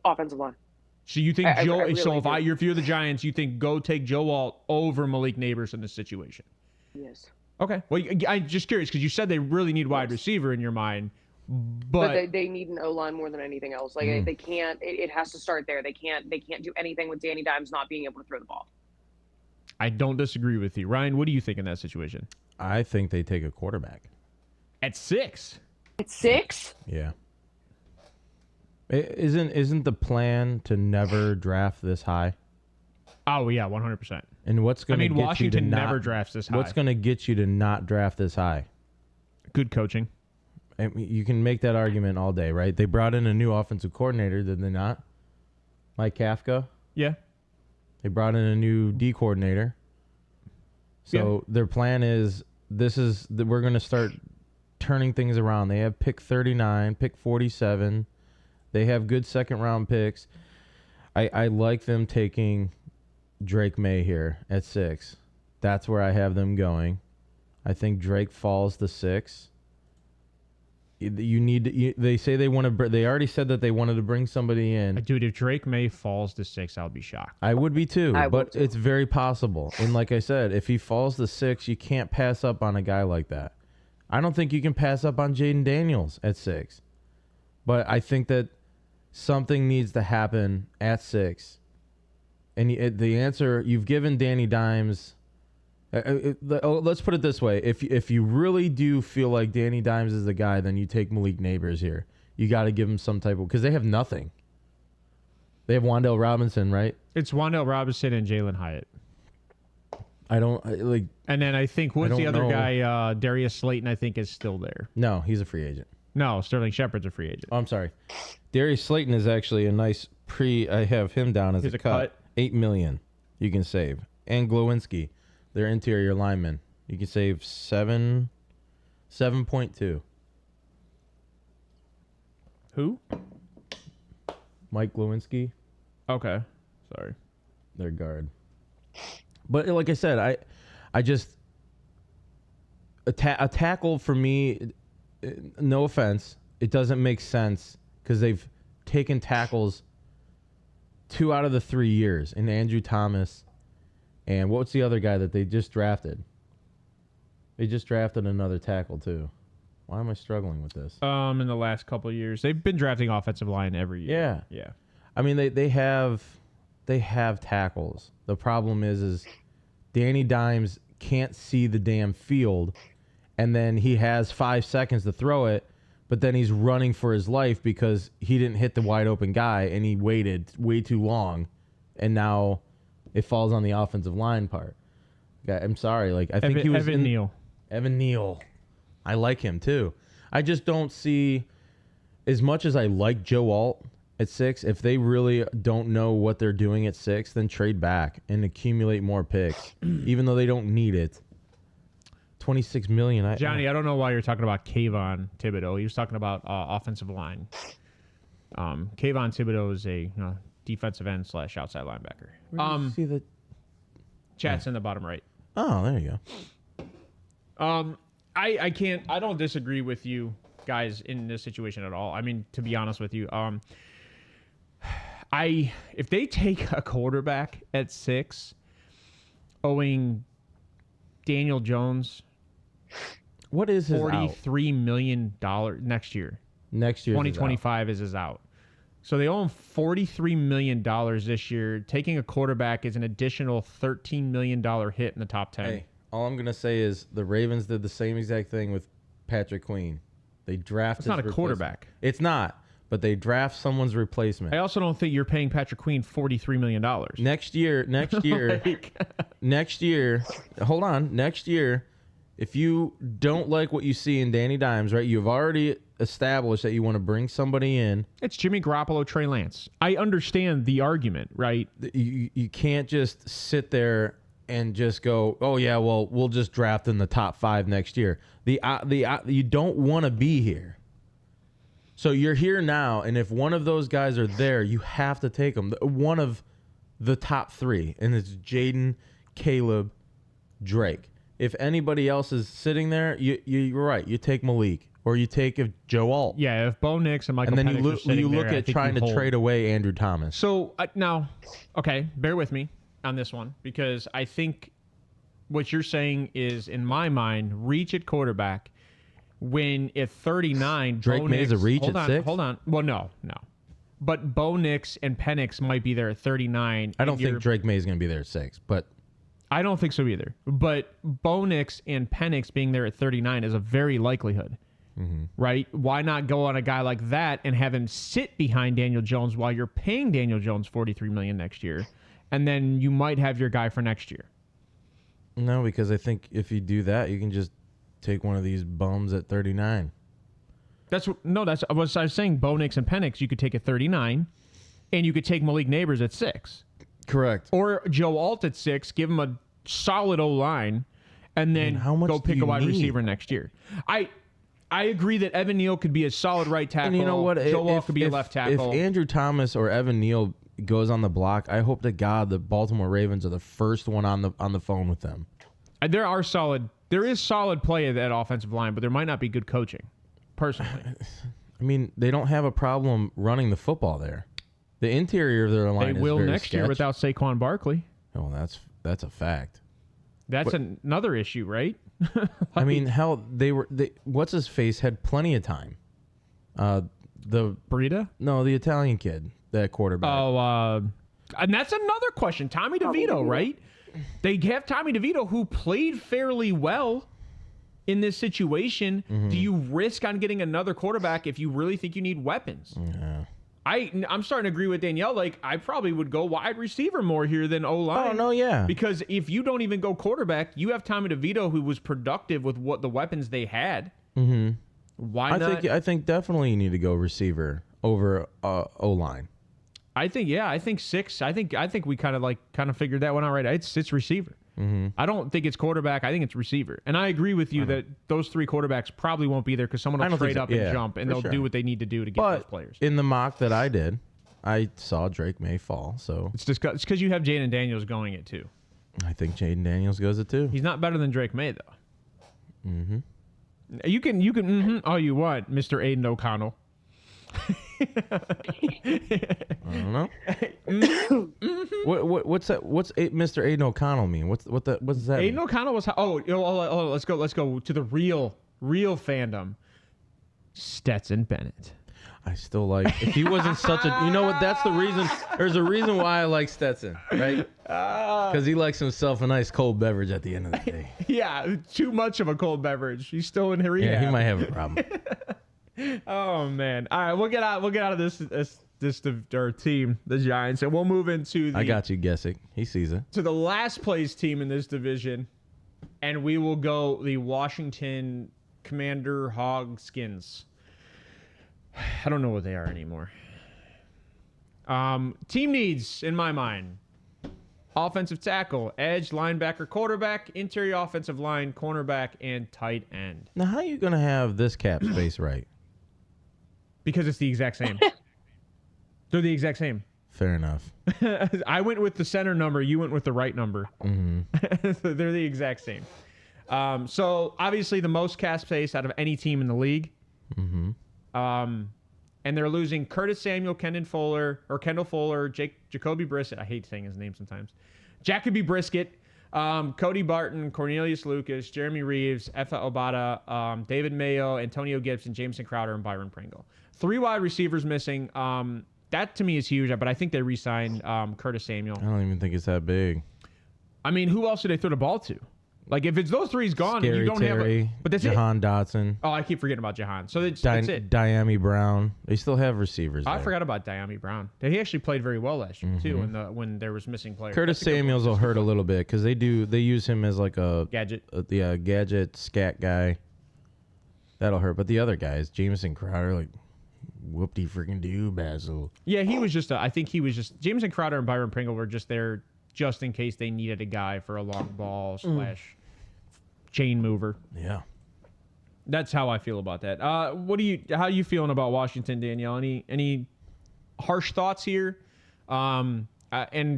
Offensive line. So you think Joe? Really so do. if you're the Giants, you think go take Joe Alt over Malik Neighbors in this situation? Yes. Okay. Well, I'm just curious because you said they really need wide receiver in your mind. But they need an O-line more than anything else. Like they can't. It has to start there. They can't do anything with Danny Dimes not being able to throw the ball. I don't disagree with you, Ryan. What do you think in that situation? I think they take a quarterback At 6. At 6? Yeah. Isn't the plan to never draft this high? Oh yeah, 100%. And what's going to get Washington you to never not, drafts this high. What's going to get you to not draft this high? Good coaching. I mean, you can make that argument all day, right? They brought in a new offensive coordinator, did they not? Mike Kafka. Yeah. They brought in a new D coordinator. So their plan is we're going to start turning things around. They have pick 39, pick 47. They have good second round picks. I like them taking Drake May here at 6. That's where I have them going. I think Drake falls to 6. They say they want to. They already said that they wanted to bring somebody in. Dude, if Drake May falls to 6, I'll be shocked. I would be too, but too. It's very possible. And like I said, if he falls to 6, you can't pass up on a guy like that. I don't think you can pass up on Jaden Daniels at 6. But I think that something needs to happen at 6. And the answer, you've given Danny Dimes. Let's put it this way. If you really do feel like Danny Dimes is the guy, then you take Malik Neighbors here. You got to give him some type of, because they have nothing. They have Wan'Dale Robinson, right? It's Wan'Dale Robinson and Jalen Hyatt. And then I think what's the other guy? Darius Slayton, I think, is still there. No, he's a free agent. No, Sterling Shepard's a free agent. Oh, I'm sorry. Darius Slayton is actually a nice I have him down as a cut. $8 million you can save. And Glowinski, their interior lineman, you can save 7.2. Who? Mike Glowinski. Okay. Sorry. Their guard. But like I said, I just a tackle for me, no offense, it doesn't make sense because they've taken tackles 2 out of the 3 years in Andrew Thomas, and what's the other guy that they just drafted? They just drafted another tackle too. Why am I struggling with this? In the last couple of years, they've been drafting offensive line every year. Yeah. I mean, they have tackles. The problem is Danny Dimes can't see the damn field, and then he has 5 seconds to throw it, but then he's running for his life because he didn't hit the wide open guy and he waited way too long, and now it falls on the offensive line part. I'm sorry, I think he was Evan Neal. Evan Neal. I like him too. I just don't see, as much as I like Joe Alt at 6, if they really don't know what they're doing at 6, then trade back and accumulate more picks, even though they don't need it. $26 million. Johnny, I don't know why you're talking about Kayvon Thibodeau. He was talking about offensive line. Kayvon Thibodeau is a defensive end / outside linebacker. Where do you see the chat's in the bottom right. Oh, there you go. I don't disagree with you guys in this situation at all. I mean, to be honest with you, if they take a quarterback at 6, owing Daniel Jones, what is his $43 million next year? Next year, 2025 is his out. So they owe him $43 million this year. Taking a quarterback is an additional $13 million hit in the top 10. Hey, all I'm gonna say is the Ravens did the same exact thing with Patrick Queen. They drafted. It's not a quarterback. It's not, but they draft someone's replacement. I also don't think you're paying Patrick Queen $43 million. Next year. Next year, hold on. Next year, if you don't like what you see in Danny Dimes, right? You've already established that you want to bring somebody in. It's Jimmy Garoppolo, Trey Lance. I understand the argument, right? You can't just sit there and just go, oh yeah, well we'll just draft in the top 5 next year. You don't want to be here. So you're here now, and if one of those guys are there, you have to take them. One of the top 3, and it's Jaden, Caleb, Drake. If anybody else is sitting there, you're right. You take Malik, or you take Joe Alt. Yeah, if Bo Nix and Michael and then Penix are sitting you look there, at trying to trade away Andrew Thomas. So now, okay, bear with me on this one, because I think what you're saying is, in my mind, reach at quarterback when at 39, Drake May's a reach at 6? Hold on. Well, no. But Bo Nix and Penix might be there at 39. I don't think Drake May's going to be there at 6, but I don't think so either. But Bo Nix and Penix being there at 39 is a very likelihood, right? Why not go on a guy like that and have him sit behind Daniel Jones while you're paying Daniel Jones $43 million next year, and then you might have your guy for next year? No, because I think if you do that, you can just take one of these bums at 39. That's what I was saying. Bo Nix and Penix, you could take at 39, and you could take Malik Neighbors at 6. Correct. Or Joe Alt at 6, give him a solid O-line, and then go pick a wide receiver next year. I agree that Evan Neal could be a solid right tackle. And you know what? Joe Alt could be a left tackle. If Andrew Thomas or Evan Neal goes on the block, I hope to God the Baltimore Ravens are the first one on the phone with them. There is solid play at that offensive line, but there might not be good coaching, personally. I mean, they don't have a problem running the football there. The interior of their line is will very next year without Saquon Barkley. Oh, that's a fact. That's another issue, right? I mean, hell, what's his face had plenty of time. The Breida? No, the Italian kid, that quarterback. Oh, and that's another question. Tommy DeVito, right? They have Tommy DeVito, who played fairly well in this situation. Do you risk on getting another quarterback if you really think you need weapons? Yeah. I'm starting to agree with Danielle. Like, I probably would go wide receiver more here than O-line. Oh, no, yeah. Because if you don't even go quarterback, you have Tommy DeVito, who was productive with what the weapons they had. Mm-hmm. Why not? I think definitely you need to go receiver over O-line. I think 6. I think we kind of figured that one out right. It's receiver. Mm-hmm. I don't think it's quarterback. I think it's receiver. And I agree with you that those 3 quarterbacks probably won't be there because someone will trade up and jump, and they'll do what they need to do to get those players. In the mock that I did, I saw Drake May fall. So it's because you have Jaden Daniels going it too. I think Jaden Daniels goes it too. He's not better than Drake May though. Mm-hmm. You can all you want, Mr. Aiden O'Connell. I don't know. What's that? What's Mr. Aiden O'Connell mean? What's that? Aiden mean? O'Connell was let's go to the real fandom. Stetson Bennett. I still like. If he wasn't such a, you know what? That's the reason. There's a reason why I like Stetson, right? Because he likes himself a nice cold beverage at the end of the day. Yeah, too much of a cold beverage. He's still in rehab. Yeah, he might have a problem. Oh man! All right, we'll get out of this our team, the Giants, and we'll move into I got you guessing. He sees it. To the last place team in this division, and we will go the Washington Commander Hogskins. I don't know what they are anymore. Team needs, in my mind, offensive tackle, edge, linebacker, quarterback, interior offensive line, cornerback, and tight end. Now, how are you going to have this cap space right? Because it's the exact same. They're the exact same. Fair enough. I went with the center number. You went with the right number. Mm-hmm. They're the exact same. So obviously the most cap space out of any team in the league. Mm-hmm. And they're losing Curtis Samuel, Kendall Fuller, Jacoby Brissett. I hate saying his name sometimes. Jacoby Brisket, Cody Barton, Cornelius Lucas, Jeremy Reeves, Efa Obata, David Mayo, Antonio Gibson, Jameson Crowder, and Byron Pringle. 3 wide receivers missing. That to me is huge, but I think they re-signed Curtis Samuel. I don't even think it's that big. I mean, who else do they throw the ball to? Like, if it's those 3's gone, Scary and you don't Terry, have but that's Jahan Dotson. Oh, I keep forgetting about Jahan. So that's it. Diami Brown. They still have receivers I there. forgot about Diami Brown. He actually played very well last year too. When there was missing players. Curtis Samuels will hurt a little bit because they use him as like a gadget. Gadget scat guy. That'll hurt. But the other guys, Jameson Crowder, like whoop-de freaking do, Basil. Yeah, he was just. I think he was just. Jameson Crowder and Byron Pringle were just there just in case they needed a guy for a long ball / chain mover. Yeah. That's how I feel about that. How are you feeling about Washington, Danielle? Any harsh thoughts here? And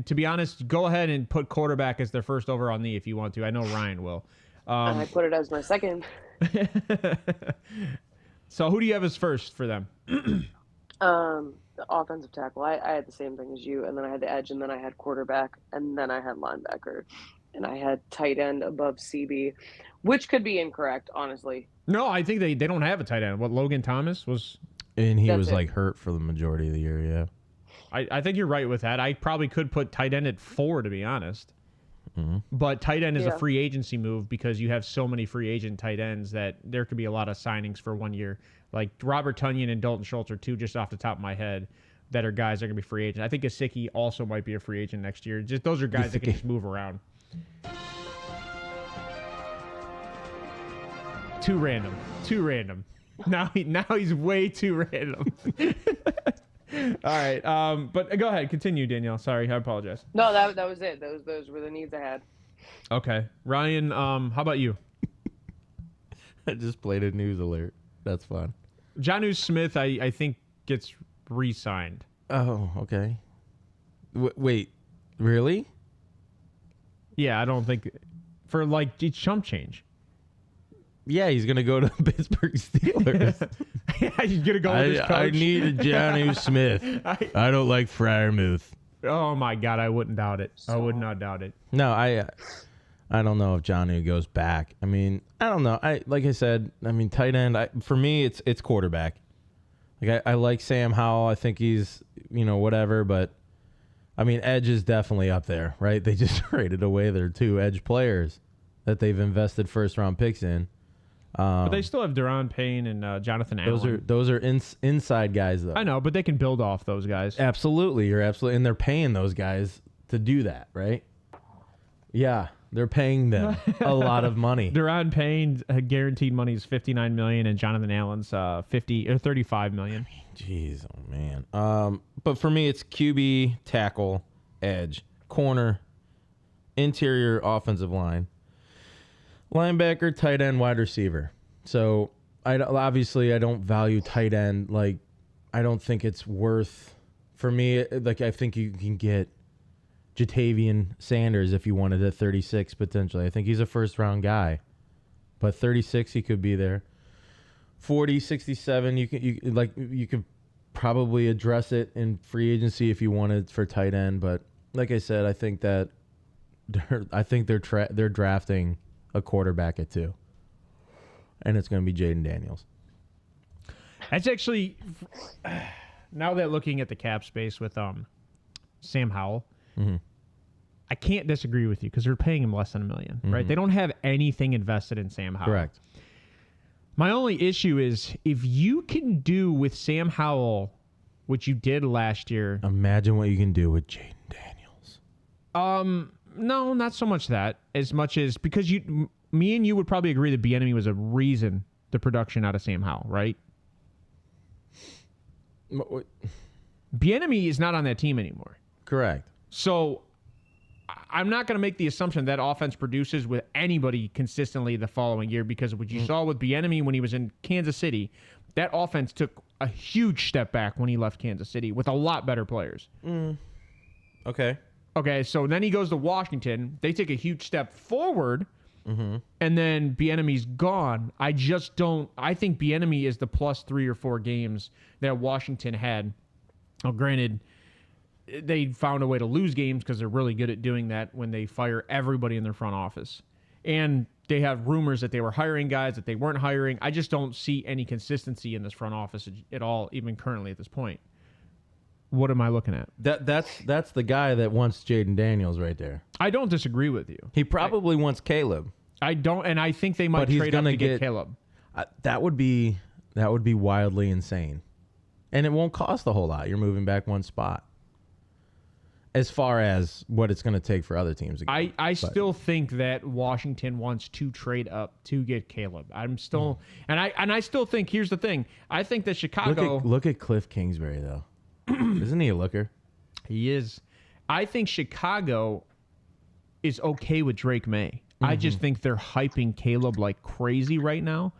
to be honest, go ahead and put quarterback as their first over on the if you want to. I know Ryan will. I put it as my second. So who do you have as first for them? The offensive tackle. I had the same thing as you, and then I had the edge, and then I had quarterback, and then I had linebacker, and I had tight end above CB, which could be incorrect, honestly. No, I think they don't have a tight end. What, Logan Thomas was? And he was like hurt for the majority of the year, yeah. I think you're right with that. I probably could put tight end at 4, to be honest. Mm-hmm. But tight end is a free agency move because you have so many free agent tight ends that there could be a lot of signings for 1 year. Like Robert Tonyan and Dalton Schultz are 2 just off the top of my head that are guys that are going to be free agents. I think Gesicki also might be a free agent next year. Just those are guys that can just move around. Too random. Now he's way too random. All right, but go ahead, continue, Danielle. Sorry, I apologize. No, that was it. Those were the needs I had. Okay, Ryan. How about you? I just played a news alert. That's fun. Jonnu Smith, I think gets re-signed. Oh, okay. Wait, really? Yeah, I don't think for like chump change. Yeah, he's gonna go to Pittsburgh Steelers. Yeah, he's gonna go with his coach. I need a Jonnu Smith. I don't like Freiermuth. Oh my God, I wouldn't doubt it. I would not doubt it. No, I don't know if Jonnu goes back. I mean, I don't know. Like I said, tight end. For me, it's quarterback. Like I like Sam Howell. I think he's whatever, but edge is definitely up there, right? They just traded away their 2 edge players that they've invested first round picks in. But they still have Deron Payne and Jonathan Allen. Those are inside guys, though. I know, but they can build off those guys. Absolutely, you're absolutely, and they're paying those guys to do that, right? Yeah, they're paying them a lot of money. Deron Payne's guaranteed money is $59 million, and Jonathan Allen's $35 million. Jeez, oh man. But for me, it's QB, tackle, edge, corner, interior offensive line, linebacker, tight end, wide receiver. So I don't value tight end. Like, I don't think it's worth for me. Like, I think you can get Jatavian Sanders if you wanted at 36 potentially. I think he's a first round guy, but 36 he could be there. 40, 67 you could probably address it in free agency if you wanted for tight end. But like I said, I think that they're drafting a quarterback at 2, and it's going to be Jaden Daniels. That's actually, now that looking at the cap space with Sam Howell, I can't disagree with you because they're paying him less than $1 million, right? They don't have anything invested in Sam Howell. Correct. My only issue is if you can do with Sam Howell what you did last year. Imagine what you can do with Jaden Daniels. No, not so much that. As much as because me and you would probably agree that Bieniemy was a reason the production out of Sam Howell, right? Bieniemy is not on that team anymore. Correct. So I'm not going to make the assumption that offense produces with anybody consistently the following year, because what you saw with Bieniemy when he was in Kansas City, that offense took a huge step back when he left Kansas City with a lot better players. Okay. Okay, so then he goes to Washington. They take a huge step forward, and then Bieniemy's gone. I think Bieniemy is the plus 3 or 4 games that Washington had. Now, granted, they found a way to lose games because they're really good at doing that when they fire everybody in their front office. And they have rumors that they were hiring guys that they weren't hiring. I just don't see any consistency in this front office at all, even currently at this point. What am I looking at? That's the guy that wants Jaden Daniels right there. I don't disagree with you. He probably wants Caleb. I don't, and I think they might trade up to get Caleb. That would be wildly insane, and it won't cost a whole lot. You're moving back one spot. As far as what it's going to take for other teams, I still think that Washington wants to trade up to get Caleb. I'm still, and I still think, here's the thing. I think that Chicago. Look at Cliff Kingsbury though. Isn't he a looker? He is. I think Chicago is okay with Drake May. I just think they're hyping Caleb like crazy right now.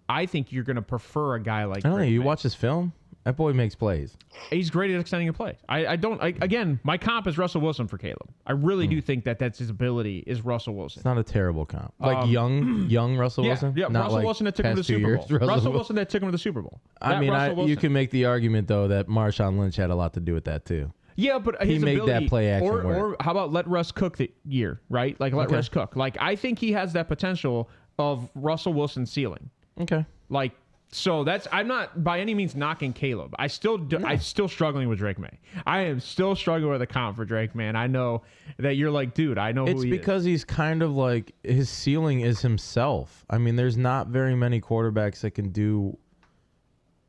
I think you're going to prefer a guy like I don't know. You May. watch his film? That boy makes plays. He's great at extending a play. Again, my comp is Russell Wilson for Caleb. I really do think that's his ability is Russell Wilson. It's not a terrible comp. Like young Russell Wilson? Yeah, not Russell like Wilson that took him to the past 2 Super years, Bowl. Russell Wilson that took him to the Super Bowl. I mean, you can make the argument, though, that Marshawn Lynch had a lot to do with that, too. Yeah, but he made ability, that play action work. Or how about let Russ cook the year, right? Like, let Russ cook. Like, I think he has that potential of Russell Wilson's ceiling. Okay. Like, so I'm not by any means knocking Caleb. I'm still struggling with Drake May. I am still struggling with a comp for Drake May. And I know that you're like, dude, I know it's who he because is. he's kind of like, his ceiling is himself. I mean, there's not very many quarterbacks that can do.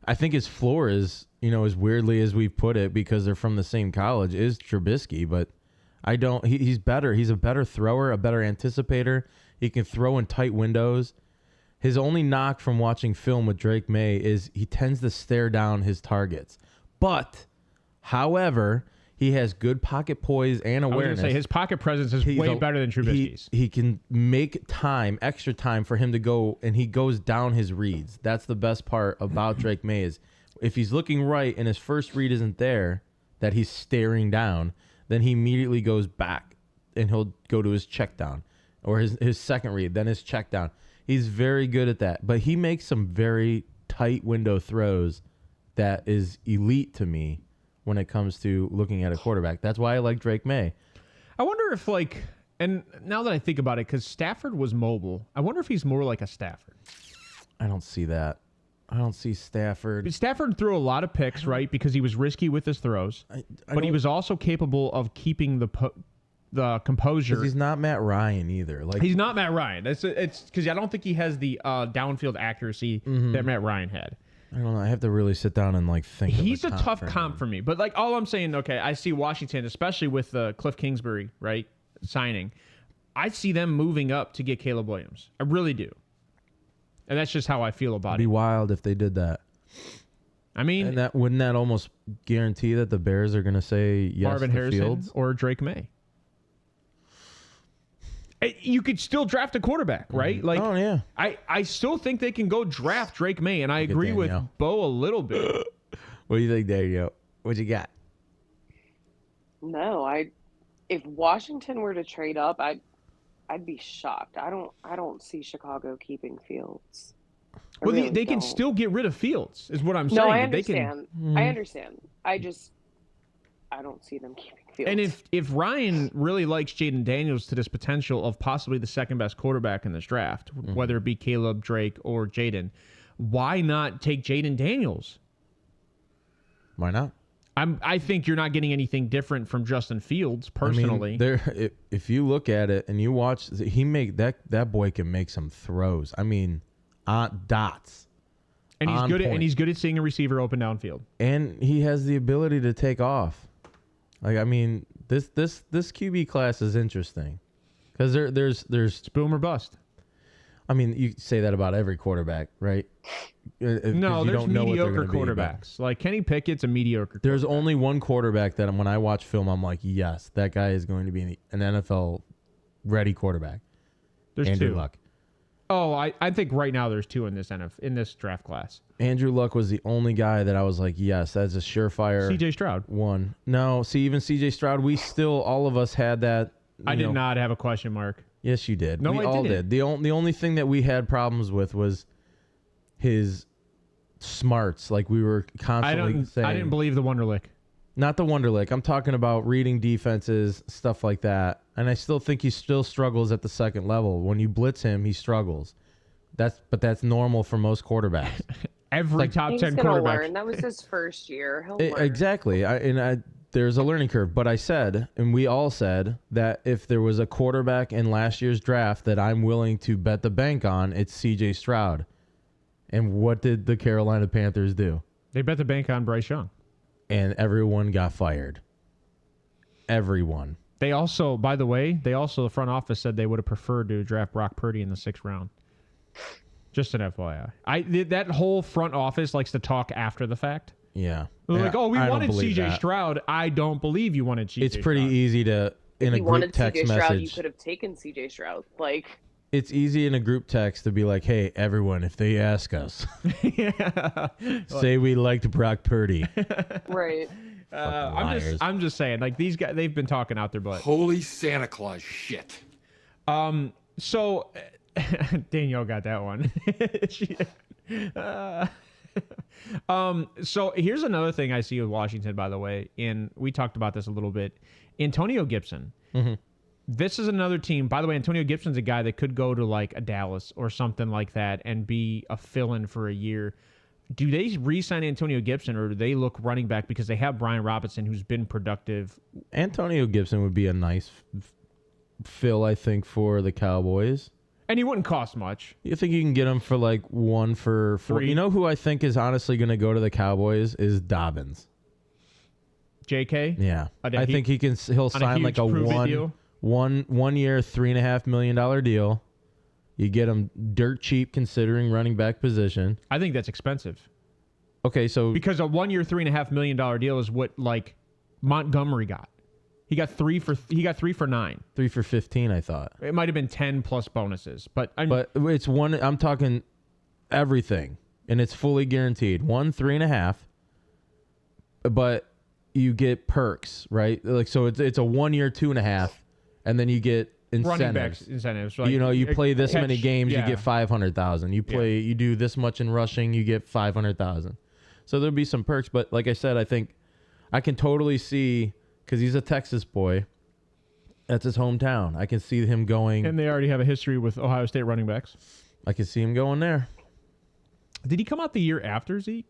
I think his floor is, as weirdly as we put it, because they're from the same college, is Trubisky. But he's better. He's a better thrower, a better anticipator. He can throw in tight windows. His only knock from watching film with Drake May is he tends to stare down his targets. But, however, he has good pocket poise and awareness. I was going to say, his pocket presence is way better than Trubisky's. He can make extra time for him to go, and he goes down his reads. That's the best part about Drake May is if he's looking right and his first read isn't there, that he's staring down, then he immediately goes back, and he'll go to his check down, or his second read, then his check down. He's very good at that, but he makes some very tight window throws that is elite to me when it comes to looking at a quarterback. That's why I like Drake May. I wonder if, and now that I think about it, because Stafford was mobile, I wonder if he's more like a Stafford. I don't see that. I don't see Stafford. Stafford threw a lot of picks, right, because he was risky with his throws, but he was also capable of keeping the composure. He's not Matt Ryan either. He's not Matt Ryan. It's because I don't think he has the downfield accuracy that Matt Ryan had. I don't know. I have to really sit down and think. He's a tough comp for me. But all I'm saying, okay, I see Washington, especially with Cliff Kingsbury, right, signing. I see them moving up to get Caleb Williams. I really do. And that's just how I feel about it. It'd be wild if they did that. I mean, and wouldn't that almost guarantee that the Bears are going to say yes Marvin to Harrison Fields or Drake May? You could still draft a quarterback, right? Oh, yeah. I still think they can go draft Drake May, and I agree with Bo a little bit. What do you think, Daniel? What you got? No, if Washington were to trade up, I'd be shocked. I don't see Chicago keeping Fields. Well, they can still get rid of Fields, is what I'm saying. No, I understand. I understand. I don't see them keeping Fields. And if Ryan really likes Jaden Daniels to this potential of possibly the second best quarterback in this draft, whether it be Caleb, Drake, or Jaden, why not take Jaden Daniels? Why not? I think you're not getting anything different from Justin Fields personally. I mean, if you look at it and you watch, that boy can make some throws. I mean, dots. And he's good at seeing a receiver open downfield. And he has the ability to take off. Like, I mean, this QB class is interesting because there's it's boom or bust. I mean, you say that about every quarterback, right? No, there's mediocre quarterbacks. Like Kenny Pickett's a mediocre. There's only one quarterback that when I watch film, I'm like, yes, that guy is going to be an NFL ready quarterback. There's Andrew 2. Luck. Oh, I think right now there's 2 in this draft class. Andrew Luck was the only guy that I was like, yes, that's a surefire. C.J. Stroud. One. No, see, even C.J. Stroud, all of us had that. I did not have a question mark. Yes, you did. No, we I all didn't. did. The only thing that we had problems with was his smarts. Like we were constantly saying. I didn't believe the Wonderlic. Not the Wonderlic. I'm talking about reading defenses, stuff like that. And I still think he still struggles at the second level. When you blitz him, he struggles. But that's normal for most quarterbacks. Every top He's 10 gonna quarterback. learn. That was his first year. He'll learn. Exactly. There's a learning curve. But I said, and we all said, that if there was a quarterback in last year's draft that I'm willing to bet the bank on, it's C.J. Stroud. And what did the Carolina Panthers do? They bet the bank on Bryce Young. And everyone got fired. Everyone. They also, by the way, the front office said they would have preferred to draft Brock Purdy in the 6th round. Just an FYI. That whole front office likes to talk after the fact. Yeah. They're like, oh, we I don't wanted believe C.J. that. Stroud. I don't believe you wanted C.J. It's pretty easy to, in a you group wanted text CJ Stroud, you message. could have taken CJ Stroud. Like, It's easy in a group text to be like, hey, everyone, if they ask us, Yeah. say we liked Brock Purdy. right. I'm just saying, like these guys, they've been talking out their butt. Holy Santa Claus shit. So Danielle got that one. So here's another thing I see with Washington, by the way, and we talked about this a little bit. Antonio Gibson. Mm-hmm. This is another team. By the way, Antonio Gibson's a guy that could go to like a Dallas or something like that and be a fill-in for a year. Do they re-sign Antonio Gibson, or do they look running back because they have Brian Robinson, who's been productive? Antonio Gibson would be a nice fill, I think, for the Cowboys. And he wouldn't cost much. You think you can get him for like 1 for 4? 3. You know who I think is honestly going to go to the Cowboys is Dobbins. JK? Yeah, On a I think he'll sign like a huge prove-it deal? one year, $3.5 million deal. You get him dirt cheap considering running back position. I think that's expensive. Okay, so Because a 1 year, $3.5 million deal is what like Montgomery got. He got 3 for 9. 3 for 15, I thought. It might have been 10 plus bonuses, but It's one. I'm talking everything, and it's fully guaranteed. 3.5, but you get perks, right? Like so, it's a 1 year, 2.5, and then you get running incentives. backs incentives. Like, You play this catch- many games, yeah. you get 500,000. You do this much in rushing, you get 500,000. So there'll be some perks, but like I said, I think I can totally see because he's a Texas boy. That's his hometown. I can see him going. And they already have a history with Ohio State running backs. I can see him going there. Did he come out the year after Zeke?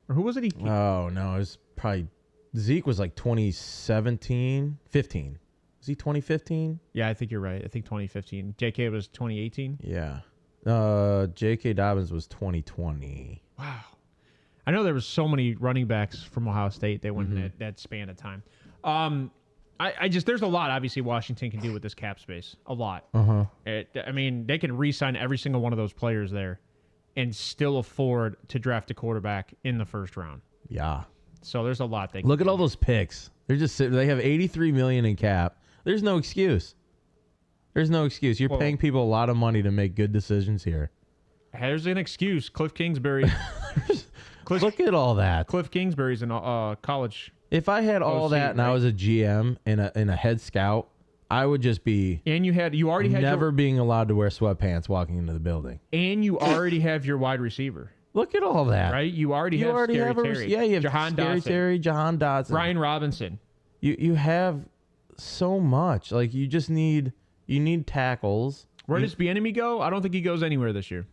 Or who was it? Oh, no. It was probably Zeke was like 2017, 15. Was he 2015? Yeah, I think you're right. I think 2015. JK was 2018. Yeah. J.K. Dobbins was 2020. Wow. I know there was so many running backs from Ohio State that went in that span of time. I just there's a lot obviously Washington can do with this cap space. A lot. Uh-huh. I mean, they can re-sign every single one of those players there and still afford to draft a quarterback in the first round. Yeah. So there's a lot they can Look at do. all those picks. They're just they have $83 million in cap. There's no excuse. There's no excuse. You're paying people a lot of money to make good decisions here. There's an excuse. Cliff Kingsbury. Look at all that. Cliff Kingsbury's in college. If I had all OC, that and I right? was a GM and a head scout, I would just be And you already had never being allowed to wear sweatpants walking into the building. and you already have your wide receiver, Look at all that. right? You already You have already Scary have Terry. yeah, you have Jahan Scary Dotson, Terry, Jahan Dotson. Brian Robinson. You have so much. Like you need tackles. Where does Bieniemy go? I don't think he goes anywhere this year.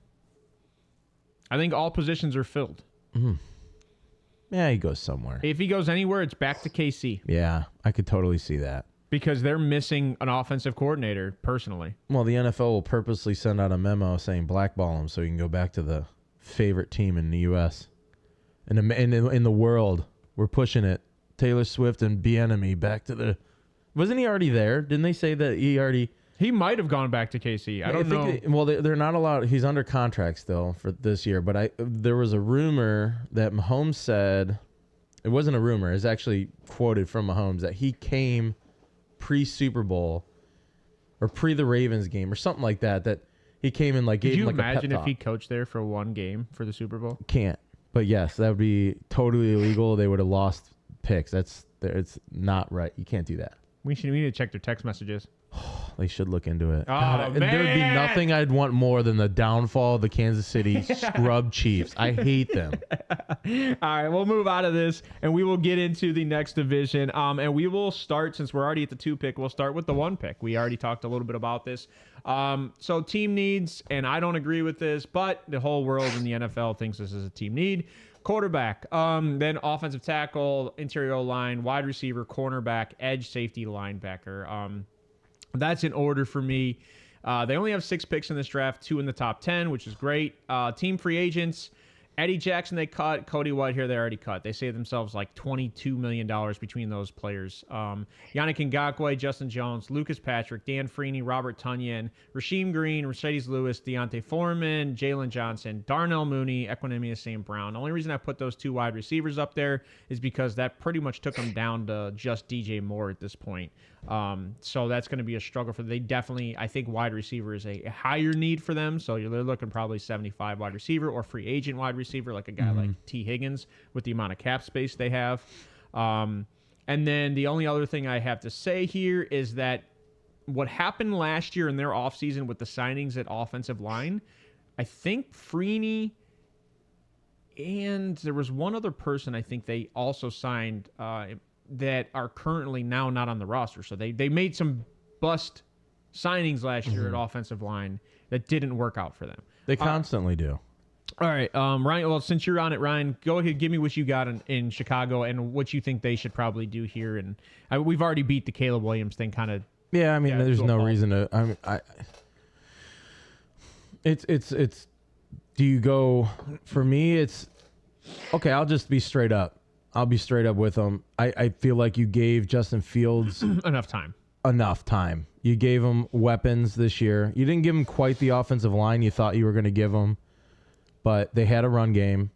I think all positions are filled. Yeah, he goes somewhere. If he goes anywhere, it's back to KC Yeah, I could totally see that. because they're missing an offensive coordinator. Personally, Well, the NFL will purposely send out a memo saying blackball him so he can go back to the favorite team in the U.S. and in the world. We're pushing it. Taylor Swift and Bieniemy back to the. Wasn't he already there? Didn't they say that he already? He might have gone back to KC. I don't know. They're not allowed. He's under contract still for this year. But there was a rumor that Mahomes said, it wasn't a rumor. It's actually quoted from Mahomes that he came pre-Super Bowl or pre the Ravens game or something like that. That he came and like gave him like a pep talk. Could you imagine if he coached there for one game for the Super Bowl? Can't. But yes, that would be totally illegal. They would have lost picks. It's not right. You can't do that. We need to check their text messages. They should look into it. Oh, man. There would be nothing I'd want more than the downfall of the Kansas City scrub Chiefs. I hate them. All right, we'll move out of this, and we will get into the next division. And we will start, since we're already at the 2 pick, we'll start with the 1 pick. We already talked a little bit about this. So team needs, and I don't agree with this, but the whole world in the NFL thinks this is a team need. Quarterback, then offensive tackle, interior O-line, wide receiver, cornerback, edge, safety, linebacker. That's in order for me. They only have 6 picks in this draft, 2 in the top 10, which is great. Team free agents, Eddie Jackson they cut, Cody Whitehair they already cut. They saved themselves like $22 million between those players. Yannick Ngakoue, Justin Jones, Lucas Patrick, Dan Freeney, Robert Tonyan, Rasheem Green, Mercedes Lewis, Deontay Foreman, Jalen Johnson, Darnell Mooney, Equanimous St. Brown. The only reason I put those 2 wide receivers up there is because that pretty much took them down to just DJ Moore at this point. So that's going to be a struggle for them. They definitely, I think wide receiver is a higher need for them. So they're looking probably 75 wide receiver or free agent wide receiver, like a guy like T. Higgins with the amount of cap space they have. And then the only other thing I have to say here is that what happened last year in their offseason with the signings at offensive line, I think Freeney and there was one other person I think they also signed that are currently now not on the roster. So they made some bust signings last year at offensive line that didn't work out for them. They constantly do. All right, Ryan, well, since you're on it, Ryan, go ahead, give me what you got in Chicago and what you think they should probably do here. And we've already beat the Caleb Williams thing kind of. Yeah, I mean, there's no reason to. It's. Do you go? For me, it's okay. I'll just be straight up. I'll be straight up with them. I feel like you gave Justin Fields enough time. You gave him weapons this year. You didn't give him quite the offensive line you thought you were going to give him, but they had a run game,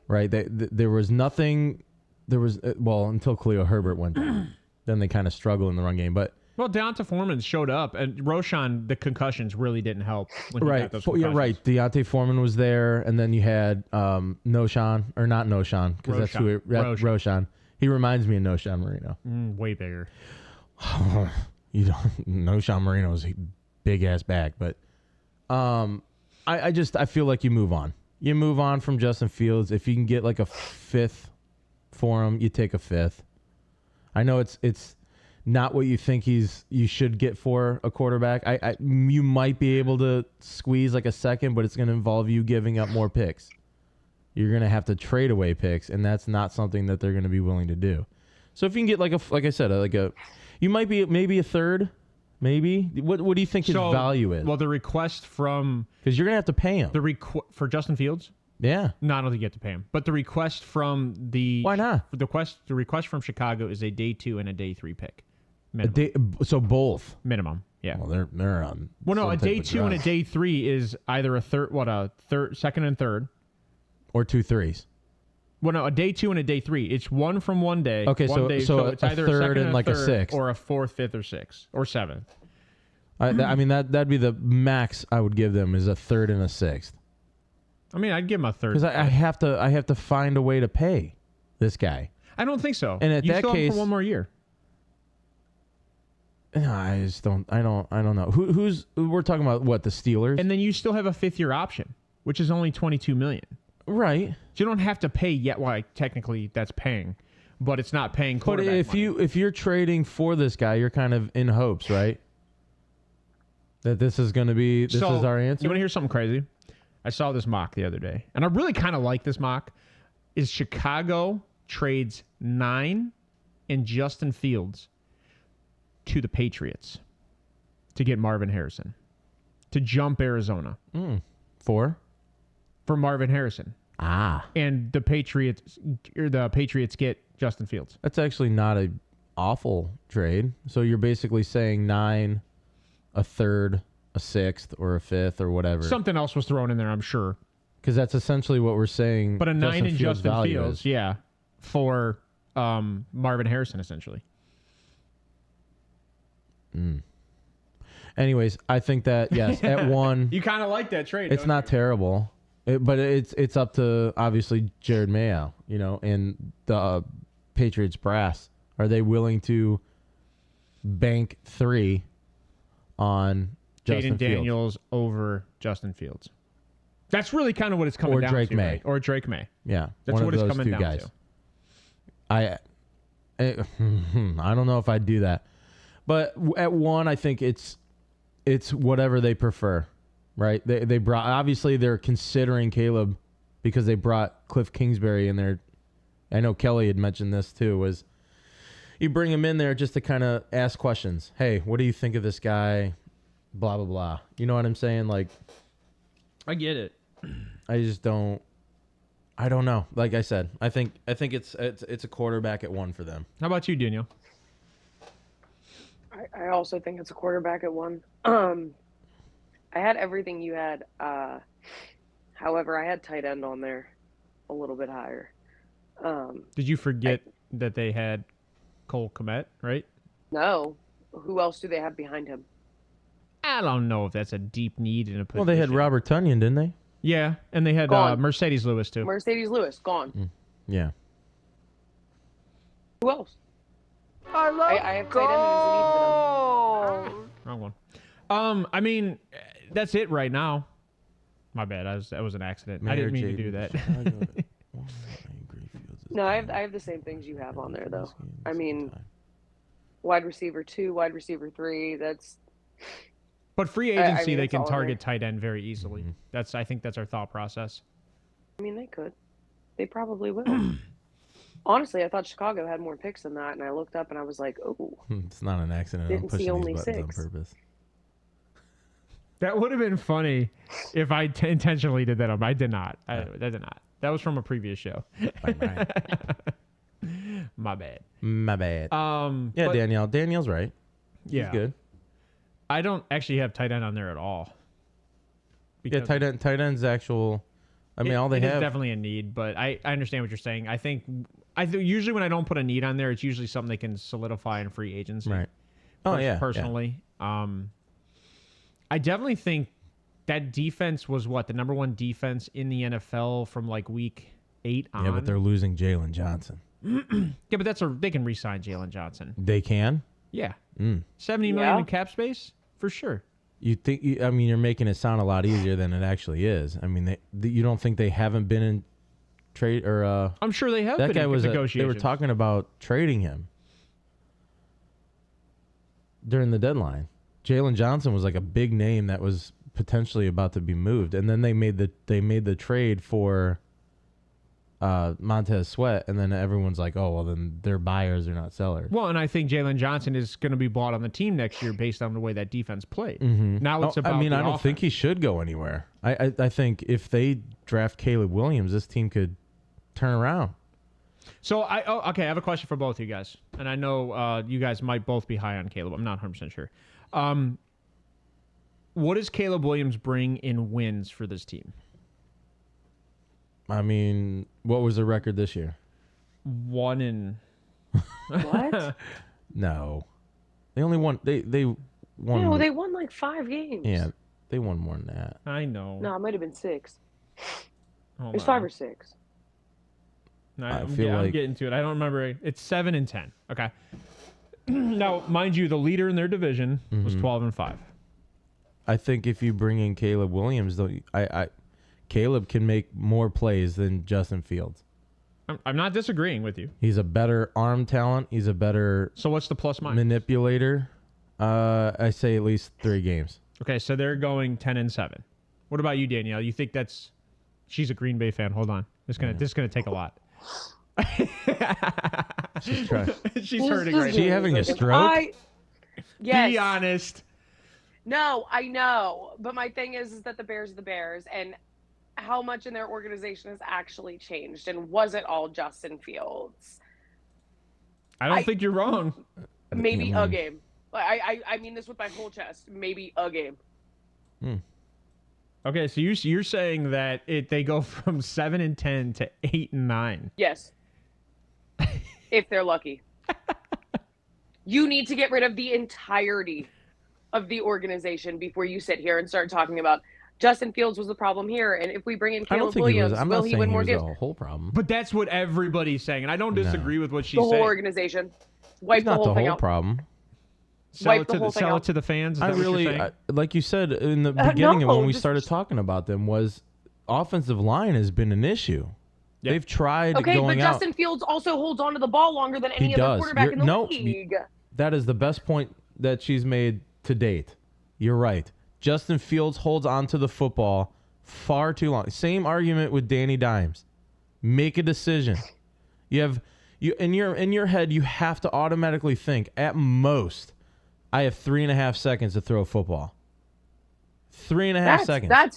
right? There was nothing. There was until Khalil Herbert went down. Then they kind of struggled in the run game, but. Well, Deonta Foreman showed up, and Roshan, the concussions really didn't help. When he got those concussions. Yeah, right. Deontay Foreman was there, and then you had Noshan, or not Noshan, because that's who Roshan. He reminds me of Noshan Marino. Way bigger. You don't. Noshan Marino's a big ass back, but I feel like you move on. You move on from Justin Fields. If you can get like a 5th for him, you take a 5th. I know it's not what you think you should get for a quarterback. You might be able to squeeze like a 2nd, but it's going to involve you giving up more picks. You're going to have to trade away picks, and that's not something that they're going to be willing to do. So if you can get like I said, you might be maybe a 3rd, maybe. What do you think his value is? Well, the request from because you're going to have to pay him for Justin Fields. Yeah. No, I don't think you have to pay him. But the request from why not? The request from Chicago is a day 2 and a day 3 pick. So both minimum, yeah. Well, they're on. Well, no, a day 2 and a day 3 is either a 2nd and 3rd, or 2 3s. Well, no, a day 2 and a day 3. It's one from one day. Okay, so it's either a 3rd a 2nd and like a 6th, or a 4th, 5th, or 6th, or 7th. I mean that'd be the max I would give them is a 3rd and a 6th. I mean, I'd give him a 3rd because I have to find a way to pay this guy. I don't think so. And at that still case, have for one more year. No, I just don't. I don't know. Who's we're talking about? What, the Steelers? And then you still have a 5th-year option, which is only $22 million. Right. So you don't have to pay yet. Well, technically that's paying, but it's not paying quarterback money. If you're trading for this guy, you're kind of in hopes, right? That this is going to be is our answer. You want to hear something crazy? I saw this mock the other day, and I really kind of like this mock. Is Chicago trades 9 and Justin Fields to the Patriots to get Marvin Harrison to jump Arizona for Marvin Harrison. And the Patriots get Justin Fields. That's actually not an awful trade. So you're basically saying 9 a third, a sixth, or a fifth, or whatever. Something else was thrown in there, I'm sure. Because that's essentially what we're saying. But a 9 in Justin value Fields, is. yeah, for Marvin Harrison, essentially. Anyways, I think that, yes, at 1, You kind of like that trade. it's not terrible. But it's up to, obviously, Jared Mayo, and the Patriots brass. Are they willing to bank 3 on Justin Jaden Fields? Daniels over Justin Fields. That's really kind of what it's coming Or down Drake to. May. Right? Or Drake May. Yeah. That's one what of it's those coming two down guys. to. I don't know if I'd do that. But at 1, I think it's whatever they prefer, right? They brought, obviously they're considering Caleb because they brought Cliff Kingsbury in there. I know Kelly had mentioned this too, was you bring him in there just to kind of ask questions. Hey, what do you think of this guy? Blah, blah, blah. You know what I'm saying? Like, I get it. I just don't. I don't know. Like I said, I think it's a quarterback at 1 for them. How about you, Daniel? I also think it's a quarterback at 1. I had everything you had. However, I had tight end on there a little bit higher. Did you forget that they had Cole Kmet, right? No. Who else do they have behind him? I don't know if that's a deep need in a position. Well, they had Robert Tonyan, didn't they? Yeah, and they had Gone. Mercedes Lewis, too. Mercedes Lewis, gone. Yeah. Who else? I have tight end as a need for them. Wrong one. I mean, that's it right now. My bad. That was an accident. I didn't mean to do that. No, I have the same things you have on there, though. I mean, wide receiver 2, wide receiver 3, that's... But free agency, I mean, they it's can all target there. tight end very easily. I think that's our thought process. I mean, they could. They probably will. Honestly, I thought Chicago had more picks than that, and I looked up and I was like, oh. It's not an accident. I'm Didn't see pushing only these buttons 6. on purpose. That would have been funny if I intentionally did that. I did not. I did not. That was from a previous show. Right. My bad. My bad. Yeah, but- Daniel's right. Yeah. He's good. I don't actually have tight end on there at all. Yeah, tight end's actual. I mean, all they it is have. definitely a need, but I understand what you're saying. I think usually when I don't put a need on there, it's usually something they can solidify in free agency. Right. Oh yeah. Personally, I definitely think that defense was the number 1 defense in the NFL from like week 8 on. Yeah, but they're losing Jalen Johnson. Yeah, but they can re-sign Jalen Johnson. They can. Yeah, Mm. $70 million in cap space for sure. You think? I mean, you're making it sound a lot easier than it actually is. I mean, you don't think they haven't been in trade or? I'm sure they have. That been guy in was. They negotiations. were talking about trading him during the deadline. Jalen Johnson was like a big name that was potentially about to be moved, and then they made the trade for Montez Sweat, and then everyone's like, oh well, then they're buyers, they're not sellers. Well, and I think Jalen Johnson is going to be bought on the team next year based on the way that defense played. Now it's about. I mean, the I don't offense. think he should go anywhere. I think if they draft Caleb Williams, this team could turn around. So okay, I have a question for both of you guys, and I know you guys might both be high on Caleb. I'm not 100% sure. What does Caleb Williams bring in wins for this team? I mean, what was the record this year? 1 in. What? No, they only won. They won. No, they won like 5 games. Yeah, they won more than that. I know. No, it might have been 6. Hold It was on. 5 or 6. No, I I'm feel like- getting to it. I don't remember. It's 7 and 10. Okay. Now, mind you, the leader in their division was 12 and 5. I think if you bring in Caleb Williams, though, Caleb can make more plays than Justin Fields. I'm not disagreeing with you. He's a better arm talent. He's a better So what's the plus minus? manipulator. I say at least 3 games. Okay, so they're going 10 and 7. What about you, Danielle? You think that's? She's a Green Bay fan. Hold on. This is gonna take a lot. She's trying. She's hurting right She now. having a stroke? Yes. Be honest. No, I know. But my thing is that the Bears are the Bears, and how much in their organization has actually changed, and was it all Justin Fields? I don't think you're wrong. Maybe a game. I mean this with my whole chest. Maybe a game. Okay, so you're saying that they go from 7-10 to 8-9. Yes. If they're lucky. You need to get rid of the entirety of the organization before you sit here and start talking about Justin Fields was the problem here, and if we bring in Caleb Williams, will he win more games? I'm not saying he was the whole problem. But that's what everybody's saying, and I don't disagree with what she's saying. The whole organization. Wipe the whole thing out. Not the whole problem. Sell it to the fans. Is that what you're saying? Like you said in the beginning of when we started talking about them, was offensive line has been an issue. Yep. They've tried going out. Okay, but Justin Fields also holds onto the ball longer than any other quarterback in the league. That is the best point that she's made to date. You're right. Justin Fields holds onto the football far too long. Same argument with Danny Dimes. Make a decision. In your head, you have to automatically think, at most, I have 3.5 seconds to throw a football. 3.5 seconds. That's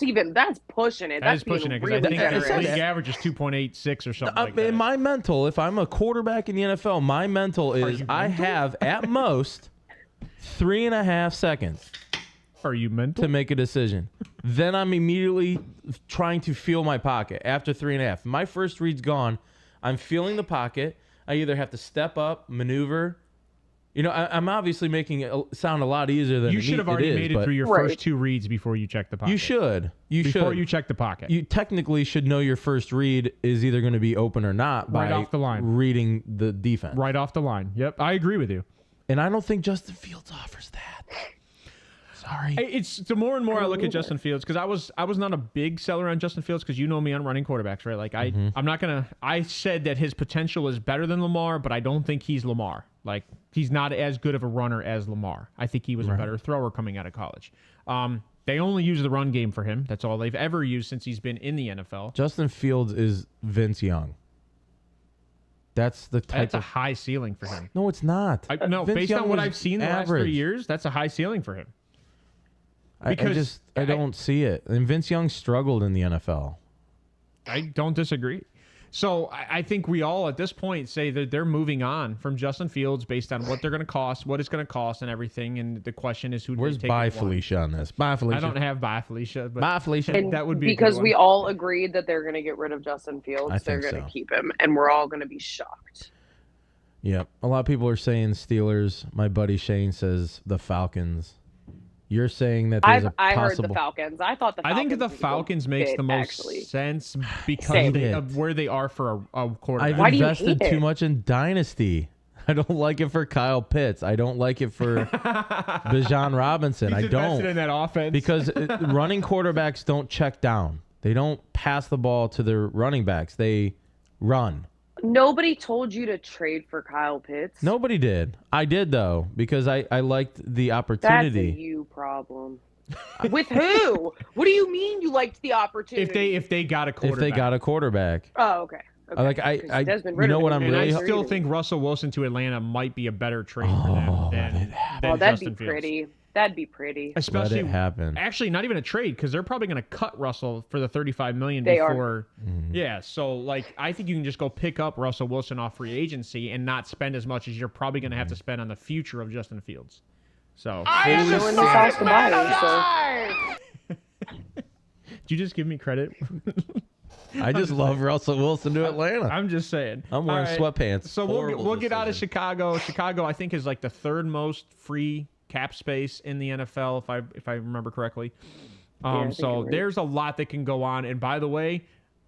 pushing it. That's pushing it, because I think the league average is 2.86 or something like that. In my mental, if I'm a quarterback in the NFL, my mental is I have at most 3.5 seconds. Are you mental? To make a decision. Then I'm immediately trying to feel my pocket after 3.5. My first read's gone. I'm feeling the pocket. I either have to step up, maneuver. You know, I'm obviously making it sound a lot easier than you should have already made it through your first 2 reads before you check the pocket. You should. Before you check the pocket. You technically should know your first read is either going to be open or not by off the line. Reading the defense. Right off the line. Yep, I agree with you. And I don't think Justin Fields offers that. Sorry. It's the more and more I look at Justin Fields, because I was not a big seller on Justin Fields, because you know me on running quarterbacks, right? Like I'm not gonna. I said that his potential is better than Lamar, but I don't think he's Lamar. Like he's not as good of a runner as Lamar. I think he was a better thrower coming out of college. They only use the run game for him. That's all they've ever used since he's been in the NFL. Justin Fields is Vince Young. That's the type. That's a high ceiling for him. No, it's not. No, based on what I've seen the last 3 years, that's a high ceiling for him. Because I don't see it. And Vince Young struggled in the NFL. I don't disagree. So I think we all at this point say that they're moving on from Justin Fields based on what they're going to cost, what it's going to cost, and everything. And the question is, where's Bye Felicia on this? Bye Felicia. I don't have Bye Felicia. But Bye Felicia. And that would be because we all agreed that they're going to get rid of Justin Fields. They're going to keep him, and we're all going to be shocked. Yep. A lot of people are saying Steelers. My buddy Shane says the Falcons. You're saying that there's I heard the Falcons. I thought the Falcons. I think the Falcons makes the most sense because of where they are for a quarterback. I've invested too much in Dynasty. I don't like it for Kyle Pitts. I don't like it for Bijan Robinson. He's I don't invested in that offense because running quarterbacks don't check down. They don't pass the ball to their running backs. They run. Nobody told you to trade for Kyle Pitts. Nobody did. I did, though, because I liked the opportunity. That's a you problem. With who? What do you mean you liked the opportunity? If they got a quarterback. If they got a quarterback. Oh, okay. You know what I'm really... I still think Russell Wilson to Atlanta might be a better trade for them than that'd Justin be Fields. pretty. That'd be pretty. Especially, let it happen. Actually, not even a trade, because they're probably going to cut Russell for the $35 million they before. Mm-hmm. Yeah, so like I think you can just go pick up Russell Wilson off free agency and not spend as much as you're probably going to have to spend on the future of Justin Fields. So. Did you just give me credit? I just love Russell Wilson to Atlanta. I'm just saying. I'm wearing sweatpants. So we'll get out of Chicago. Chicago, I think, is like the third most free cap space in the NFL, if I remember correctly. So there's a lot that can go on. And by the way,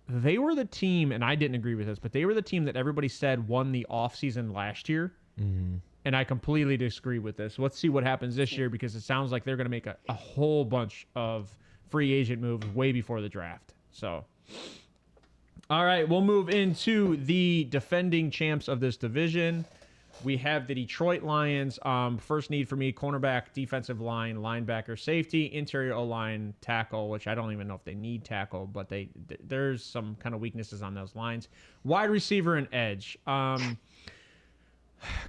they were the team, and I didn't agree with this, but they were the team that everybody said won the offseason last year. Mm-hmm. And I completely disagree with this. Let's see what happens this year, because it sounds like they're going to make a whole bunch of free agent moves way before the draft. So, all right, we'll move into the defending champs of this division. We have the Detroit Lions. First need for me, cornerback, defensive line, linebacker, safety, interior O-line, tackle, which I don't even know if they need tackle, but there's some kind of weaknesses on those lines. Wide receiver and edge.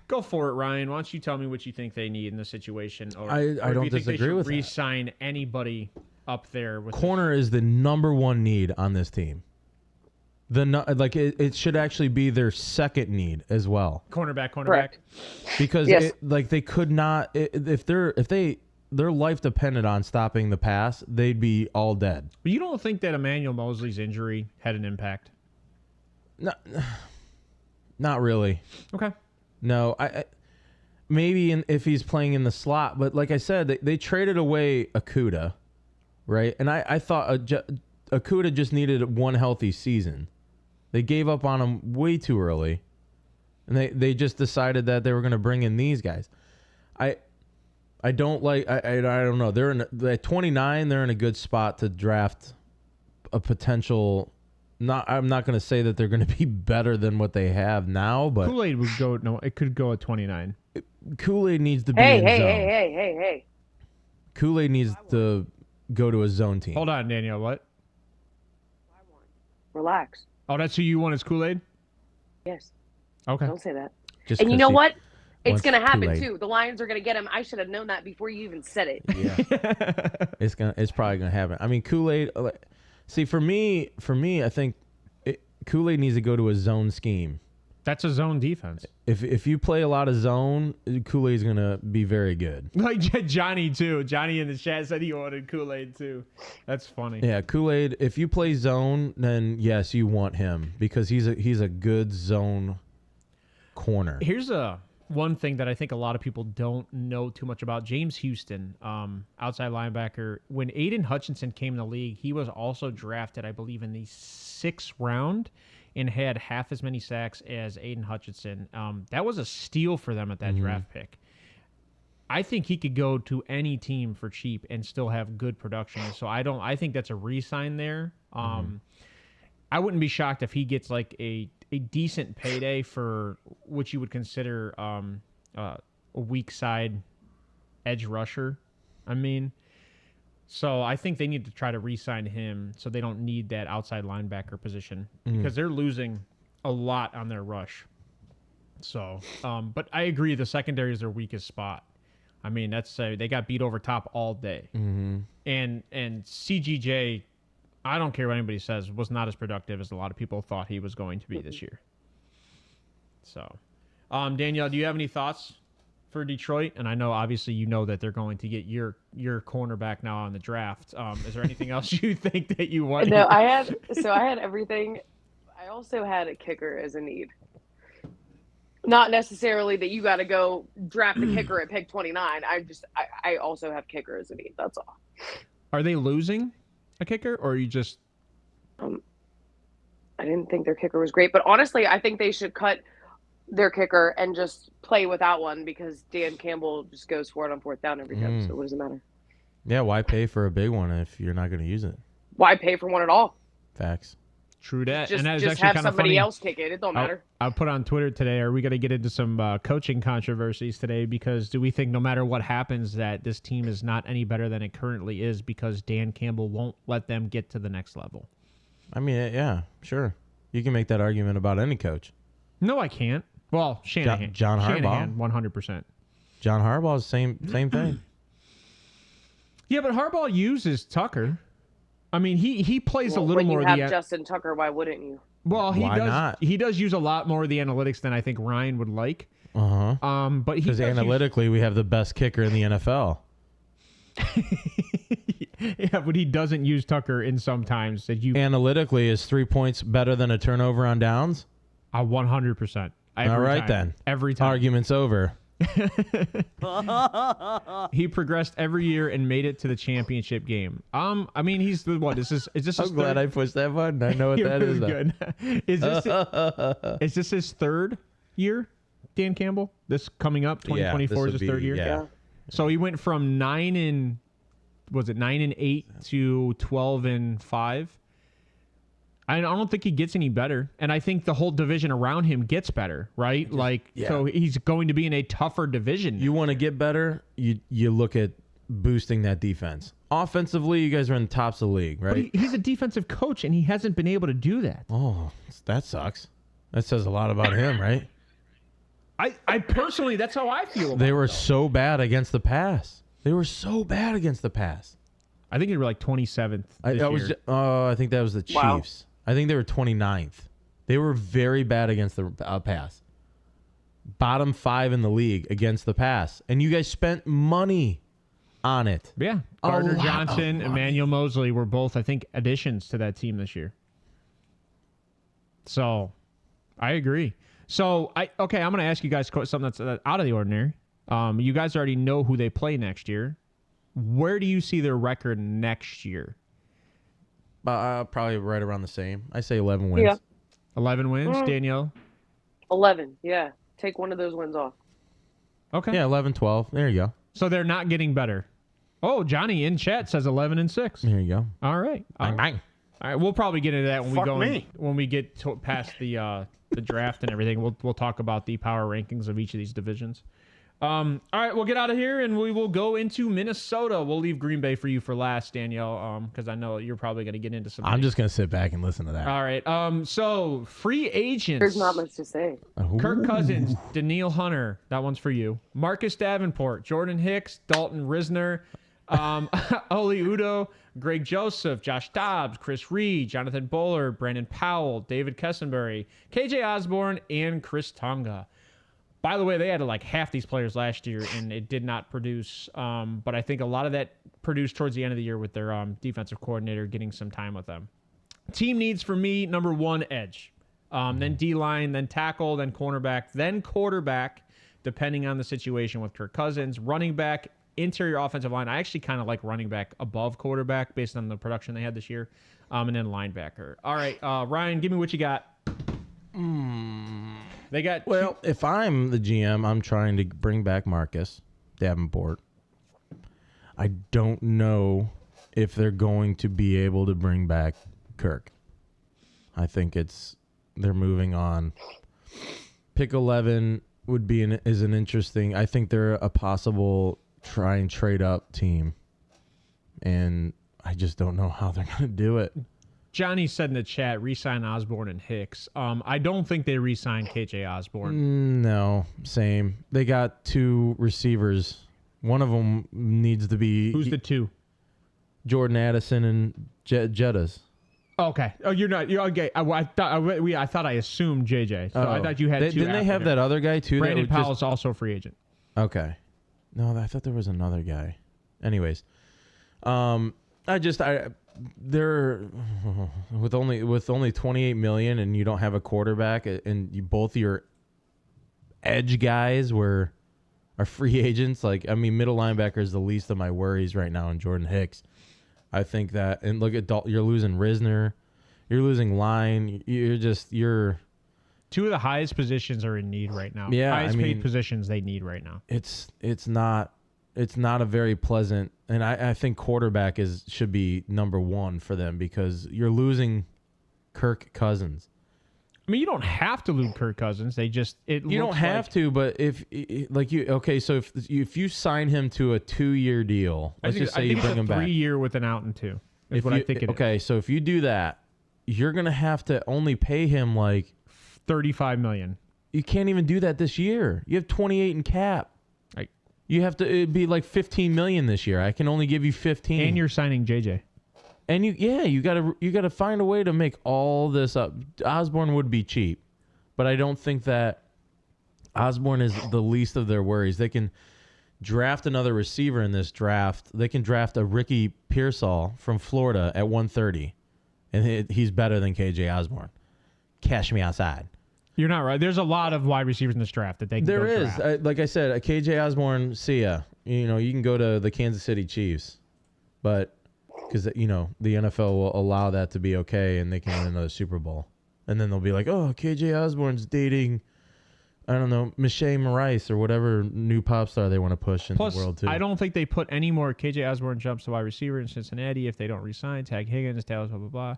Go for it, Ryan. Why don't you tell me what you think they need in this situation? Or I don't disagree with that. Re-sign anybody up there. With corner is the number one need on this team. It should actually be their second need as well. Cornerback. Correct. Because Yes. they could not if their life depended on stopping the pass, they'd be all dead. But you don't think that Emmanuel Mosley's injury had an impact? Not really. Okay. No, I maybe if he's playing in the slot, but like I said, they traded away Okudah, right? And I thought Okudah just needed one healthy season. They gave up on him way too early, and they just decided that they were going to bring in these guys. I don't like. I don't know. At 29. They're in a good spot to draft a potential. I'm not going to say that they're going to be better than what they have now, but Kool-Aid would go. No, it could go at 29. Kool-Aid needs to be Hey, in hey, zone. hey. Kool-Aid needs to go to a zone team. Hold on, Danielle. What? Relax. Oh, that's who you want as Kool-Aid? Yes. Okay. Don't say that. Just And you 'cause know he what? It's wants going to happen Kool-Aid. too. The Lions are going to get him. I should have known that before you even said it. Yeah, it's probably gonna happen. I mean, Kool-Aid. See, for me, I think Kool-Aid needs to go to a zone scheme. That's a zone defense. If you play a lot of zone, Kool-Aid's gonna be very good. Like Johnny too. Johnny in the chat said he wanted Kool-Aid too. That's funny. Yeah, Kool-Aid. If you play zone, then yes, you want him because he's a good zone corner. Here's one thing that I think a lot of people don't know too much about. James Houston, outside linebacker. When Aiden Hutchinson came in the league, he was also drafted, I believe, in the 6th round and had half as many sacks as Aiden Hutchinson. That was a steal for them at that draft pick. I think he could go to any team for cheap and still have good production. So I think that's a re-sign there. I wouldn't be shocked if he gets like a decent payday for what you would consider a weak side edge rusher. So I think they need to try to re-sign him so they don't need that outside linebacker position because they're losing a lot on their rush. So, but I agree, the secondary is their weakest spot. I mean, that's they got beat over top all day, and CGJ, I don't care what anybody says, was not as productive as a lot of people thought he was going to be this year. So, Danielle, do you have any thoughts for Detroit? And I know, obviously, you know that they're going to get your cornerback now on the draft. Is there anything else you think that you want? No, I had everything. I also had a kicker as a need. Not necessarily that you got to go draft the kicker at pick 29. I also have kicker as a need. That's all. Are they losing a kicker, or are you just? I didn't think their kicker was great, but honestly, I think they should cut their kicker and just play without one because Dan Campbell just goes for it on 4th down every time. So what does it matter? Yeah, why pay for a big one if you're not going to use it? Why pay for one at all? Facts. True that. Just, and that is just actually have kind of somebody funny. else kick it. It don't matter. I put on Twitter today, are we going to get into some coaching controversies today? Because do we think no matter what happens that this team is not any better than it currently is because Dan Campbell won't let them get to the next level? I mean, yeah, sure. You can make that argument about any coach. No, I can't. Well, Shanahan. John Harbaugh. Shanahan, 100%. John Harbaugh's same thing. Yeah, but Harbaugh uses Tucker. I mean, he plays a little when more you of have the... Justin Tucker, why wouldn't you? Well, Why not? He does use a lot more of the analytics than I think Ryan would like. Uh-huh. But he Because analytically, we have the best kicker in the NFL. Yeah, but he doesn't use Tucker in sometimes that you... Analytically, is 3 points better than a turnover on downs? 100%. All right, then. Every time. Argument's over. He progressed every year and made it to the championship game. I mean, he's the what? Is this his I'm glad I pushed that button. I know what that is. Good. Is this his 3rd year, Dan Campbell? This coming up, 2024 is his 3rd year. Yeah. So he went from 9-8 to 12-5. I don't think he gets any better, and I think the whole division around him gets better, right? So he's going to be in a tougher division. You want to get better, you look at boosting that defense. Offensively, you guys are in the tops of the league, right? But he's a defensive coach, and he hasn't been able to do that. Oh, that sucks. That says a lot about him, right? I personally, that's how I feel about They it, were though. so bad against the pass. I I think they were like 27th this year. I think that was the Chiefs. Wow. I think they were 29th. They were very bad against the pass. Bottom 5 in the league against the pass. And you guys spent money on it. Yeah. Gardner Johnson, Emmanuel Mosley were both, I think, additions to that team this year. So, I agree. So, I'm going to ask you guys something that's out of the ordinary. You guys already know who they play next year. Where do you see their record next year? Probably right around the same. I say 11 wins. Yeah. 11 wins, Danielle? 11, yeah. Take one of those wins off. Okay. Yeah, 11, 12. There you go. So they're not getting better. Oh, Johnny in chat says 11-6. There you go. All right. Bang, bang. All right, we'll probably get into that when Fuck me. when we get past the draft and everything. We'll talk about the power rankings of each of these divisions. All right, we'll get out of here and we will go into Minnesota. We'll leave Green Bay for you for last, Danielle, because I know you're probably going to get into some. I'm just going to sit back and listen to that. All right. So free agents. There's not much to say. Kirk Cousins, Daniil Hunter. That one's for you. Marcus Davenport, Jordan Hicks, Dalton Risner, Oli Udoh, Greg Joseph, Josh Dobbs, Chris Reed, Jonathan Bullard, Brandon Powell, David Kessenberry, KJ Osborne, and Chris Tonga. By the way, they had like half these players last year, and it did not produce. But I think a lot of that produced towards the end of the year with their defensive coordinator getting some time with them. Team needs for me, number 1, edge. Then D-line, then tackle, then cornerback, then quarterback, depending on the situation with Kirk Cousins. Running back, interior offensive line. I actually kind of like running back above quarterback based on the production they had this year. And then linebacker. All right, Ryan, give me what you got. They got if I'm the GM, I'm trying to bring back Marcus Davenport. I don't know if they're going to be able to bring back Kirk. I think they're moving on. Pick 11 would be is an interesting. I think they're a possible try and trade up team, and I just don't know how they're going to do it. Johnny said in the chat, re-sign Osborne and Hicks. I don't think they re-signed KJ Osborne. No, same. They got 2 receivers. One of them needs to be... Who's the 2? Jordan Addison and Jettas. Okay. Oh, you're not. You're okay. I thought I assumed JJ. So I thought you had 2. Didn't they have that other guy too? Brandon Powell's also a free agent. Okay. No, I thought there was another guy. Anyways, they're with only 28 million, and you don't have a quarterback, and both your edge guys are free agents. Like, I mean, middle linebacker is the least of my worries right now in Jordan Hicks. I think that, and look at you're losing Risner, you're losing line, you're 2 of the highest positions are in need right now. Yeah, highest paid positions they need right now. It's not a very pleasant, and I think quarterback should be number 1 for them, because you're losing Kirk Cousins. I mean, you don't have to lose Kirk Cousins. You don't have to, but if you sign him to a 2-year deal, let's just say you bring him back. 3-year with an out and 2. Is what I think it is. Okay, so if you do that, you're gonna have to only pay him like $35 million. You can't even do that this year. You have 28 in cap. You have to. It'd be like $15 million this year. I can only give you 15. And you're signing JJ. And you gotta find a way to make all this up. Osborne would be cheap, but I don't think that Osborne is the least of their worries. They can draft another receiver in this draft. They can draft a Ricky Pearsall from Florida at 130, and he's better than KJ Osborne. Cash me outside. You're not right. There's a lot of wide receivers in this draft that they can There is. draft. Like I said, a KJ Osborne, see ya. You can go to the Kansas City Chiefs, but because the NFL will allow that to be okay, and they can win another Super Bowl, and then they'll be like, oh, KJ Osborne's dating, I don't know, Michelle Maurice or whatever new pop star they want to push in the world too. I don't think they put any more KJ Osborne jumps to wide receiver in Cincinnati if they don't re-sign. Tag Higgins, Dallas, blah, blah,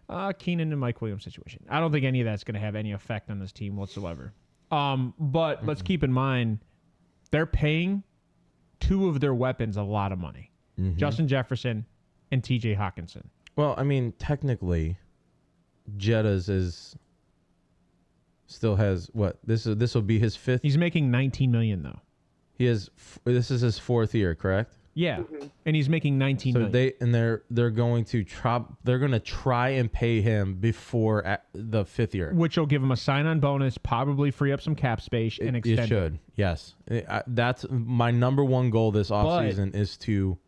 blah. Keenan and Mike Williams situation. I don't think any of that's going to have any effect on this team whatsoever. But let's keep in mind, they're paying 2 of their weapons a lot of money. Justin Jefferson and TJ Hawkinson. Well, I mean, technically, Jettas still has what? This will be his 5th. He's making $19 million though. This is his 4th year, correct? Yeah, and he's making 19 So million. they're going to try and pay him before the 5th year. Which will give him a sign-on bonus, probably free up some cap space, and extend It should, yes. That's my number one goal this offseason is to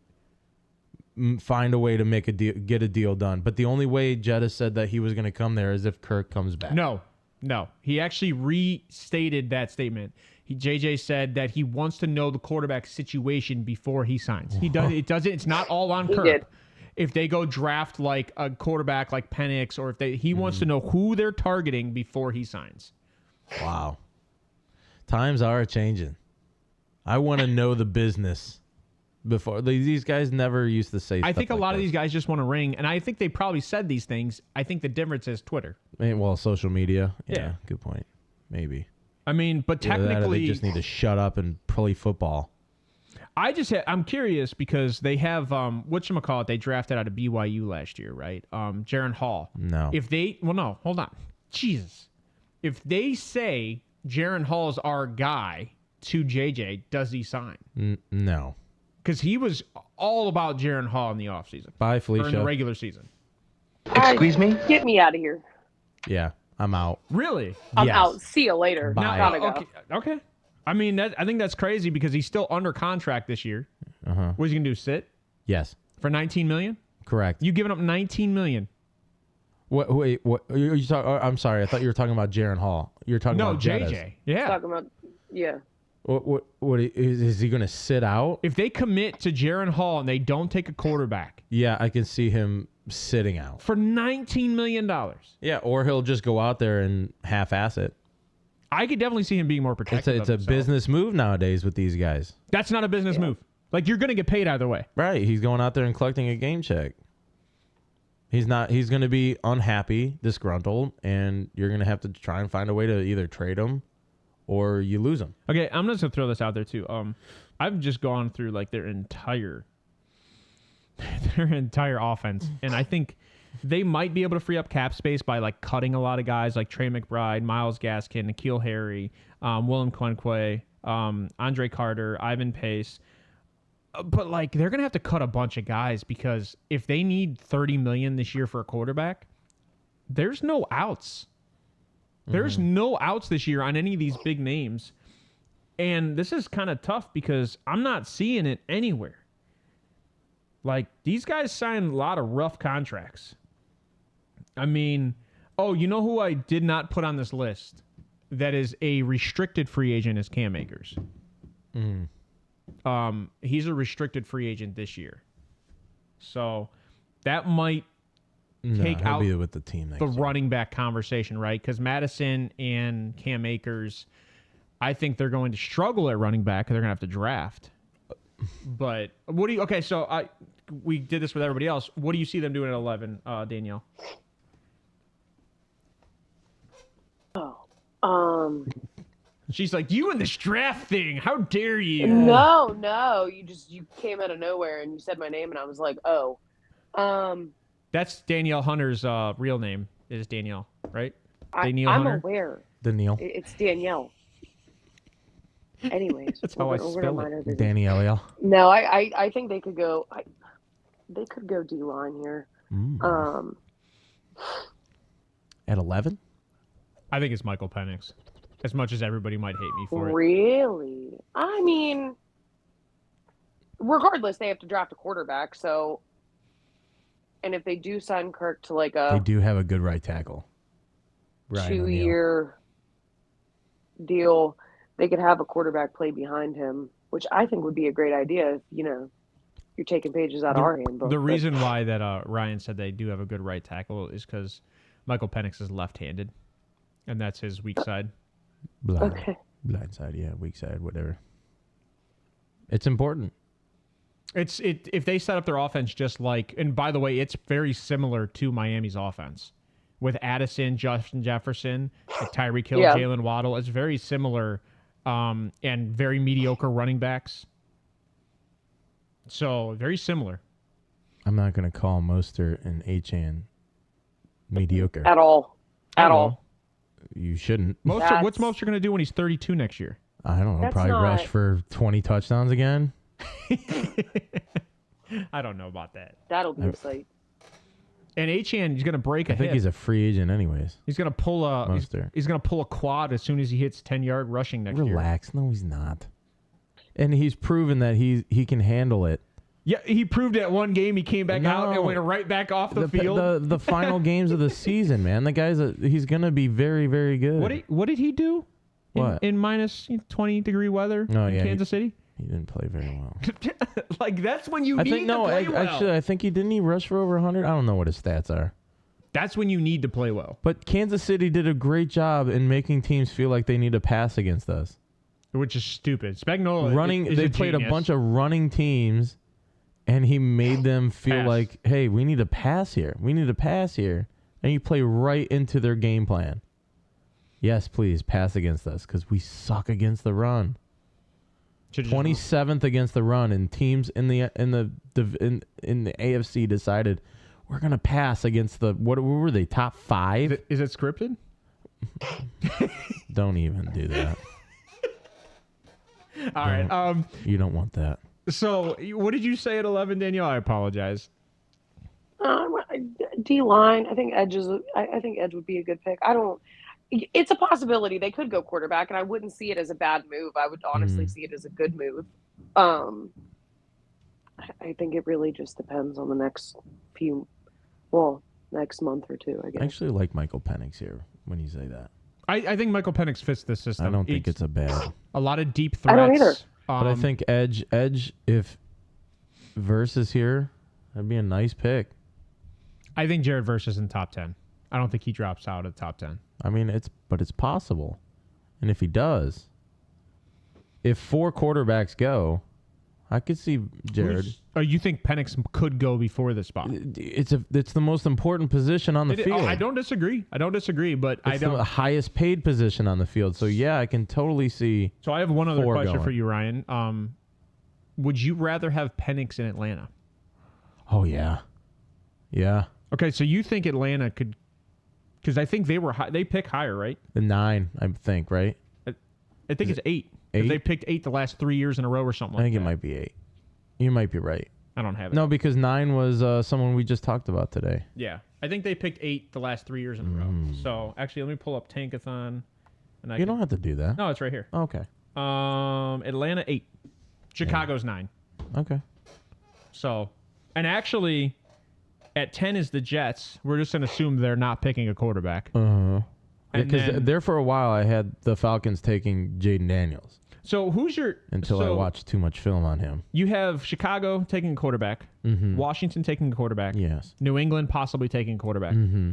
find a way to make a deal, get a deal done. But the only way Jetta said that he was going to come there is if Kirk comes back. No. He actually restated that statement. JJ said that he wants to know the quarterback situation before he signs. He does. It's not all on Kirk. did. If they go draft like a quarterback like Penix, or if he wants to know who they're targeting before he signs. Wow. Times are changing. I want to know the business before. These guys never used to say I stuff think a like lot of this. these guys just want to ring, and I think they probably said these things. I think the difference is Twitter. Well, social media. Yeah. Good point. Maybe. I mean, but Either that or technically, they just need to shut up and play football. I'm curious because they have whatchamacallit they drafted out of BYU last year, right? Jaron Hall. No. Hold on. Jesus. If they say Jaron Hall's our guy to JJ, does he sign? No. Because he was all about Jaron Hall in the offseason. Bye, Or in the Felicia. regular season. Excuse me? Get me out of here. Yeah, I'm out. Really? I'm Yes. out. See you later. Bye. Gotta go. Okay. I mean, I think that's crazy because he's still under contract this year. Uh-huh. What is he going to do, sit Yes. for $19 million? Correct. You giving up $19 million. Wait, what? You talk, I'm sorry. I thought you were talking about Jaron Hall. You're talking No, about Jettas. JJ. Yeah. Talking about, yeah. What is he going to sit out? If they commit to Jaron Hall and they don't take a quarterback Yeah, I can see him sitting out. for $19 million, Yeah, or he'll just go out there and half-ass it. I could definitely see him being more protective. It's a of himself. business move nowadays with these guys. That's not a business move. Like, you're going to get paid either way. Right, he's going out there and collecting a game check. He's going to be unhappy, disgruntled, and you're going to have to try and find a way to either trade him or you lose him. Okay, I'm just going to throw this out there, too. I've just gone through, like, their entire offense, and I think they might be able to free up cap space by, like, cutting a lot of guys like Trey McBride, Myles Gaskin, N'Keal Harry, Willem Quenque, Andre Carter, Ivan Pace. But, like, they're going to have to cut a bunch of guys because if they need $30 million this year for a quarterback, there's no outs. There's no outs this year on any of these big names. And this is kind of tough because I'm not seeing it anywhere. Like, these guys signed a lot of rough contracts. I mean, you know who I did not put on this list that is a restricted free agent is Cam Akers. He's a restricted free agent this year. So that might take he'll out be with the team next the year. running back conversation, right? Because Madison and Cam Akers, I think they're going to struggle at running back because they're going to have to draft. But what do you? Okay, so we did this with everybody else. What do you see them doing at 11, Danielle? She's like, you and this draft thing. How dare you? No. You came out of nowhere and you said my name and I was like, oh. That's Danielle Hunter's real name is Danielle, right? I'm Hunter? aware. Danielle. It's Danielle. Anyways, That's how I spell it. Danielle. No, I think they could go. They could go D-line here. At 11? I think it's Michael Penix. As much as everybody might hate me for it. Really? I mean, regardless, they have to draft a quarterback. So, and if they do sign Kirk to like They a do have a good right tackle. Ryan O'Neal. 2-year deal, they could have a quarterback play behind him, which I think would be a great idea if, you're taking pages out of our handbook. The reason why that Ryan said they do have a good right tackle is because Michael Penix is left-handed, and that's his weak side. Blind side, yeah, weak side, whatever. It's important. If they set up their offense just like, and by the way, it's very similar to Miami's offense with Addison, Justin Jefferson, like Tyreek Hill, Jalen Waddle. It's very similar, and very mediocre running backs. So very similar. I'm not going to call Mostert and Achane mediocre. at all. At all. You shouldn't. What's Mostert going to do when he's 32 next year? I don't know. That's Probably not- rush for 20 touchdowns again. I don't know about that. That'll be a sight. And Achane, he's gonna break a I think hip. he's a free agent anyways. He's gonna pull a he's gonna pull a quad as soon as he hits 10-yard rushing next year. Relax. No, he's not. And he's proven that he can handle it. Yeah, he proved at one game he came back out and went right back off the field. The final games of the season, man. The guy's he's gonna be very, very good. What did he do? In minus 20-degree weather in Kansas City? He didn't play very well. Like, that's when you need to play well. Actually, I think didn't he rush for over 100? I don't know what his stats are. That's when you need to play well. But Kansas City did a great job in making teams feel like they need to pass against us. Which is stupid. Spagnuolo They played a bunch of running teams, and he made them feel like, hey, we need to pass here. We need to pass here. And you play right into their game plan. Yes, please, pass against us, because we suck against the run. 27th against the run, and teams in the AFC decided we're gonna pass against the what were they, top 5? Is it scripted? Don't even do that. All right. You don't want that. So, what did you say at 11, Danielle? I apologize. D-line. I think Edge would be a good pick. It's a possibility they could go quarterback, and I wouldn't see it as a bad move. I would honestly see it as a good move. I think it really just depends on the next next month or two, I guess. I actually like Michael Penix here when you say that. I think Michael Penix fits this system. I don't think it's a bad. A lot of deep threats. I don't either. But I think Edge, if Verse is here, that'd be a nice pick. I think Jared Verse is in top 10. I don't think he drops out of top 10. I mean, it's possible. And if he does, if 4 quarterbacks go, I could see Jared. You think Penix could go before this spot? It's the most important position on the field. I don't disagree. But it's the highest paid position on the field. So yeah, I can totally see. So I have one other question going. for you, Ryan. Would you rather have Penix in Atlanta? Oh yeah, yeah. Okay, so you think Atlanta could? Because I think they pick higher, right? The 9, I think, right? I think it's 8. 8? They picked 8 the last 3 years in a row or something like that. I think it might be 8. You might be right. I don't have it. No, because 9 was someone we just talked about today. Yeah. I think they picked 8 the last 3 years in a row. So, actually, let me pull up Tankathon. You don't have to do that. No, it's right here. Okay. Atlanta 8. Chicago's 9. Okay. So, and actually, at 10 is the Jets. We're just going to assume they're not picking a quarterback. Uh-huh. Because there for a while, I had the Falcons taking Jaden Daniels. So who's your... Until I watched too much film on him. You have Chicago taking a quarterback. Mm-hmm. Washington taking a quarterback. Yes. New England possibly taking a quarterback. Mm-hmm.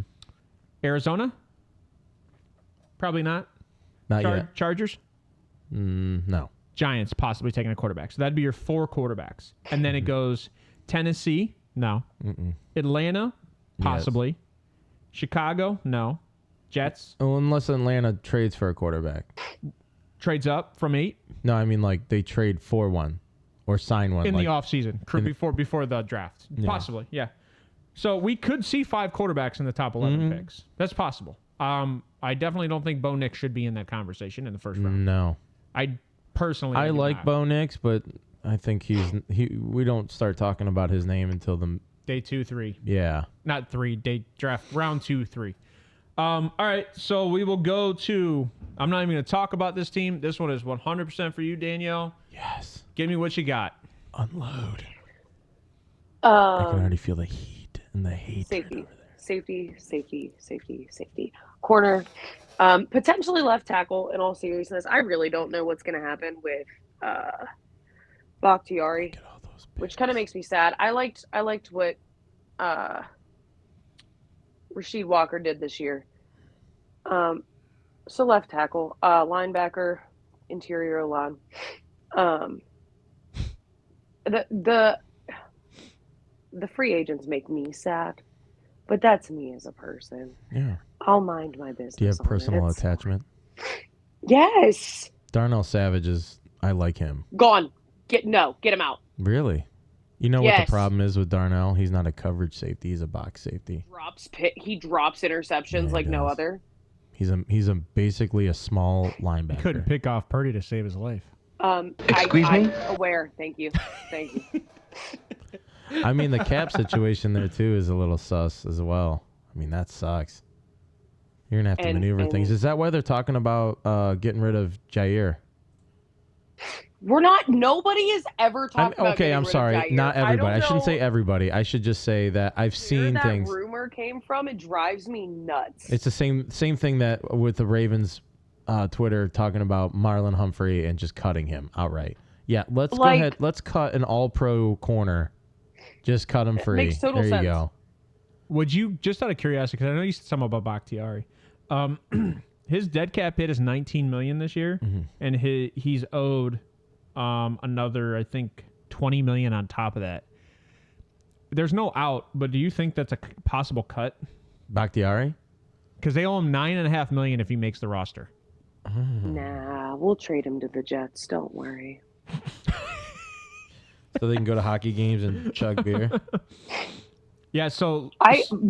Arizona? Probably not. Not yet. Chargers? No. Giants possibly taking a quarterback. So that'd be your 4 quarterbacks. And then it goes Tennessee? No. Atlanta? Possibly. Yes. Chicago? No. Jets? Oh, unless Atlanta trades for a quarterback. Trades up from 8? No, I mean like they trade for one or sign one. In the offseason, before the draft. Yeah. Possibly, yeah. So we could see 5 quarterbacks in the top 11 picks. That's possible. I definitely don't think Bo Nix should be in that conversation in the first round. No. I personally I like Bo Nix, but I think we don't start talking about his name until the day 2, 3. Yeah. Not 3, day draft round 2, 3. All right, so we will go to. I'm not even going to talk about this team. This one is 100% for you, Danielle. Yes. Give me what you got. Unload. I can already feel the heat and the hate. Safety. Corner. Potentially left tackle. In all seriousness, I really don't know what's going to happen with Bakhtiari, which kind of makes me sad. I liked what Rasheed Walker did this year. So left tackle, linebacker, interior line. The free agents make me sad, but that's me as a person. Yeah. I'll mind my business. Do you have personal attachment? Yes. Darnell Savage I like him. Gone. Get him out. Really? You know what the problem is with Darnell? He's not a coverage safety. He's a box safety. He drops interceptions like no other. He's basically a small linebacker. He couldn't pick off Purdy to save his life. Excuse me? I'm aware. Thank you. Thank you. I mean, the cap situation there too is a little sus as well. I mean, that sucks. You're gonna have to maneuver things. Is that why they're talking about getting rid of Jair? We're not. Nobody is ever talking about. Okay, I'm sorry. Jair. Not everybody. I shouldn't say everybody. I should just say that I've seen things. Where that rumor came from, it drives me nuts. It's the same thing that with the Ravens Twitter talking about Marlon Humphrey and just cutting him outright. Yeah, let's go ahead. Let's cut an all-pro corner. Just cut him free. Makes total sense. sense. You go. Would you, just out of curiosity, because I know you said something about Bakhtiari, his dead cap hit is $19 million this year, and he's owed another, I think, $20 million on top of that. There's no out, but do you think that's a possible cut? Bakhtiari? Because they owe him $9.5 million if he makes the roster. Nah, we'll trade him to the Jets. Don't worry. So they can go to hockey games and chug beer. Yeah, so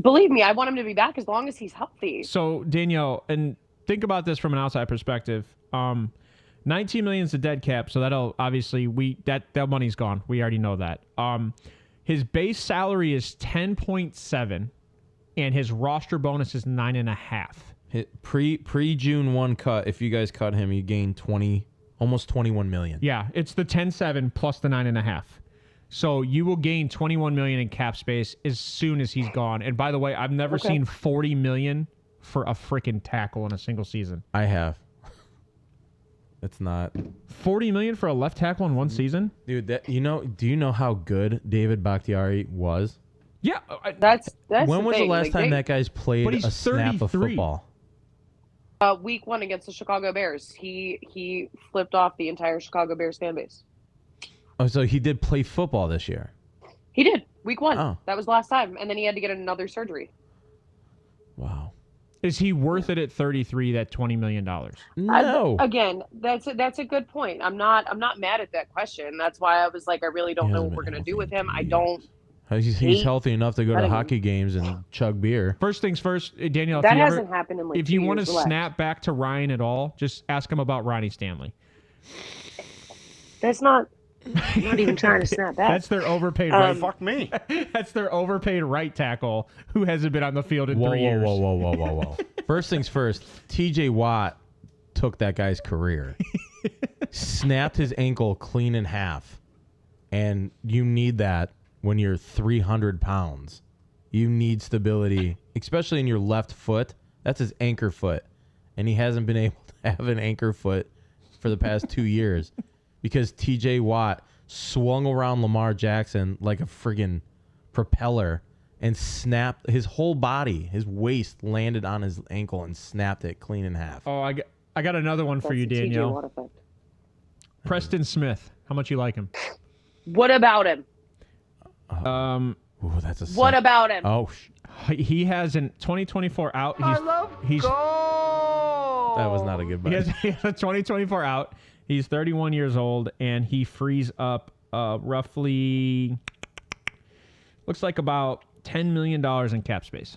believe me, I want him to be back as long as he's healthy. So Danielle, and think about this from an outside perspective. $19 million is the dead cap, so that'll obviously that money's gone. We already know that. His base salary is 10.7, and his roster bonus is 9.5. Pre June 1 cut. If you guys cut him, you gain almost $21 million. Yeah, it's the 10.7 plus the 9.5. So you will gain $21 million in cap space as soon as he's gone. And by the way, I've never seen $40 million for a freaking tackle in a single season. I have. It's not $40 million for a left tackle in one season, dude. Do you know how good David Bakhtiari was? Yeah, that's. When was the last time that guy's played a snap of football? Week 1 against the Chicago Bears. He flipped off the entire Chicago Bears fan base. Oh, so he did play football this year. He did. Week 1. Oh. That was the last time, and then he had to get another surgery. Wow. Is he worth it at 33? That $20 million? No. Again, that's a good point. I'm not mad at that question. That's why I was like, I really don't know what we're gonna do with him. I don't. He's healthy enough to go to hockey games and chug beer. First things first, Danielle. That hasn't happened in like 2 years. If you want to snap back to Ryan at all, just ask him about Ronnie Stanley. That's not. I'm not even trying to snap back. That's their overpaid right. Fuck me. That's their overpaid right tackle who hasn't been on the field in 3 years. Whoa. First things first, TJ Watt took that guy's career. Snapped his ankle clean in half. And you need that when you're 300 pounds. You need stability, especially in your left foot. That's his anchor foot. And he hasn't been able to have an anchor foot for the past 2 years. Because TJ Watt swung around Lamar Jackson like a friggin' propeller and snapped his whole body. His waist landed on his ankle and snapped it clean in half. Oh, I got another one for you, Danielle. TJ Watt effect. Preston Smith. How much you like him? What about him? Ooh, that's a What about him? Oh, he has an 2024 out. He's that was not a good he bet. has a 2024 out. He's 31 years old, and he frees up roughly, looks like about $10 million in cap space.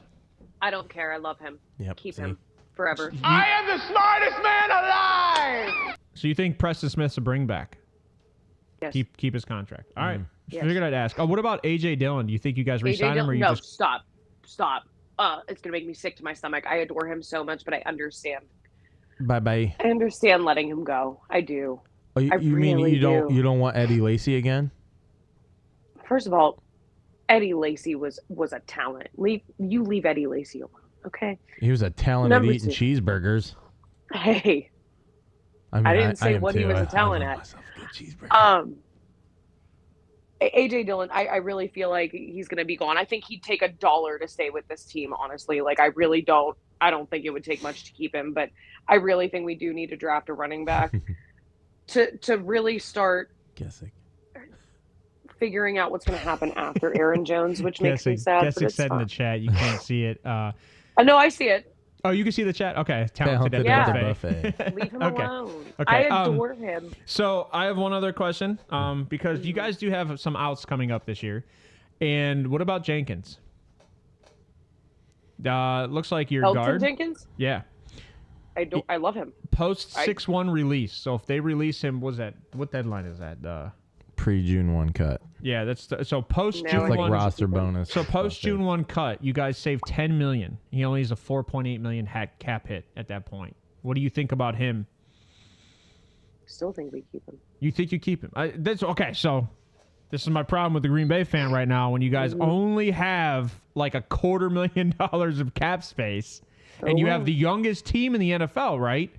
I don't care. I love him. Yep, Keep him forever. I am the smartest man alive! So you think Preston Smith's a bring back? Yes. Keep his contract. All right. Yes. Figured I'd ask. Oh, what about A.J. Dillon? Do you think you guys re-sign him? Or you no, just... stop. It's going to make me sick to my stomach. I adore him so much, but I understand. Bye-bye. I understand letting him go. I do. Oh, you mean really you don't want Eddie Lacy again? First of all, Eddie Lacy was a talent. Leave Eddie Lacy alone, okay? He was a talent at eating cheeseburgers. Hey. I didn't say what he was a talent at. AJ Dillon, I really feel like he's going to be gone. I think he'd take $1 to stay with this team, honestly. Like, I don't think it would take much to keep him, but I really think we do need to draft a running back to really start figuring out what's going to happen after Aaron Jones, which makes me sad. Jessica said in the chat, you can't see it. I know, I see it. Oh, you can see the chat? Okay. Talented at the buffet. Leave him alone. Okay. I adore him. So I have one other question because you guys do have some outs coming up this year. And what about Jenkins? Looks like your Elton guard. Jenkins? Yeah. I love him. Post 6-1 release. So if they release him, what deadline is that? Pre-June 1 cut. Yeah, that's so post Now June It's like 1. roster bonus. So post June 1 cut, you guys save $10 million. He only has a $4.8 million cap hit at that point. What do you think about him? Still think we keep him. You think you keep him? That's okay. So this is my problem with the Green Bay fan right now. When you guys only have like $250,000 of cap space, and you have the youngest team in the NFL, right?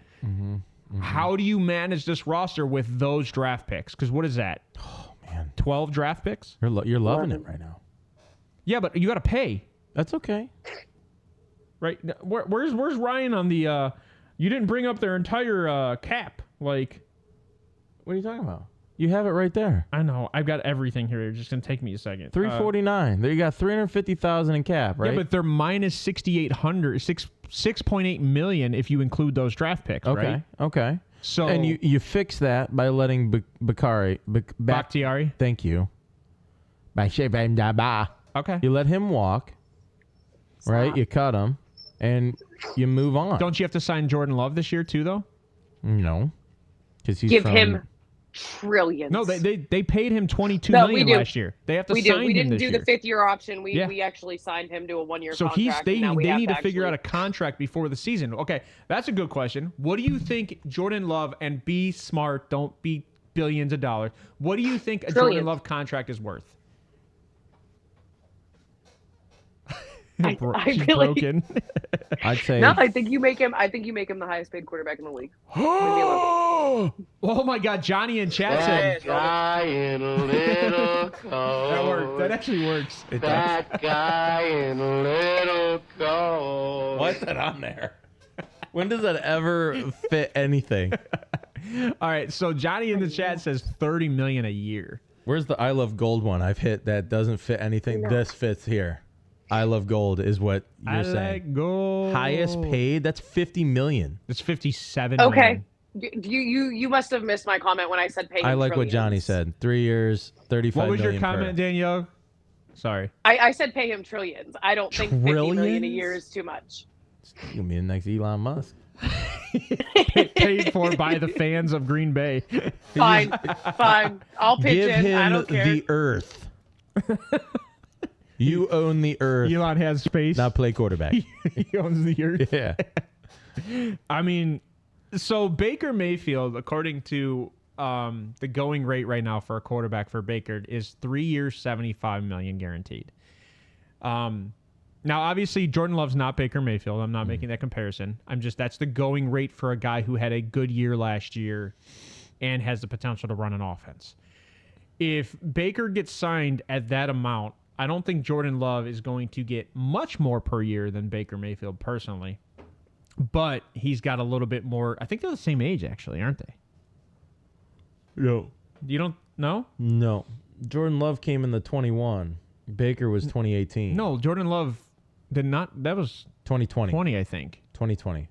How do you manage this roster with those draft picks? Because what is that? Oh man, 12 draft picks? you're loving it right now. Yeah, but you got to pay, That's okay. right? Where's Ryan on the? You didn't bring up their entire cap. Like, What are you talking about? You have it right there. I know I've got everything here. It's just gonna take me a second. 349. There you got 350,000 in cap, right? Yeah, but they're minus 6,800, 6.8 million if you include those draft picks, right? Okay. So And you fix that by letting Bakhtiari. Thank you. Okay. You let him walk, right? You cut him, and you move on. Don't you have to sign Jordan Love this year too, though? No, because he's Give from, him trillions. No, they paid him $22 No, million we do. last year. They have to We sign did. We him didn't this do year. the 5th-year option. We Yeah. we actually signed him to a 1-year So contract. they and now we need have to figure out a actually- contract before the season. Okay, that's a good question. What do you think Jordan Love, and be smart, don't be billions of dollars. What do you think a Jordan Trillions. Love contract is worth? I She's really- broken. I'd say No, I think you make him. I think you make him the highest paid quarterback in the league. Oh my God, Johnny in chat said guy in a little coat. that worked. That actually works. That guy in a little coat. why's that on there? When does that ever fit anything? All right, so Johnny in the chat says $30 million a year. Where's the I Love Gold one? I've hit that doesn't fit anything. No. This fits here. I Love Gold is what you're I saying. like gold. Highest paid? That's $50 million. It's 57. Okay. million. You must have missed my comment when I said pay him I like what trillions. Johnny said. 3 years, 35 What was your million per. comment, Danielle? Sorry. I said pay him trillions. I don't think 50 million a Trillions? year is too much. You're gonna be the next Elon Musk. Paid for by the fans of Green Bay. Fine, fine. I'll pitch Give in. I him don't care. the earth. You own the earth. Elon has space. Now play quarterback. He owns the earth. Yeah. I mean, so Baker Mayfield, according to the going rate right now for a quarterback for Baker, is 3 years, $75 million guaranteed. Now, obviously, Jordan Love's not Baker Mayfield. I'm not making that comparison. That's the going rate for a guy who had a good year last year and has the potential to run an offense. If Baker gets signed at that amount, I don't think Jordan Love is going to get much more per year than Baker Mayfield personally. But he's got a little bit more. I think they're the same age, actually, aren't they? No. You don't know? No. Jordan Love came in the 21. Baker was 2018. No, Jordan Love did not. That was 2020. 20, I think. 2020.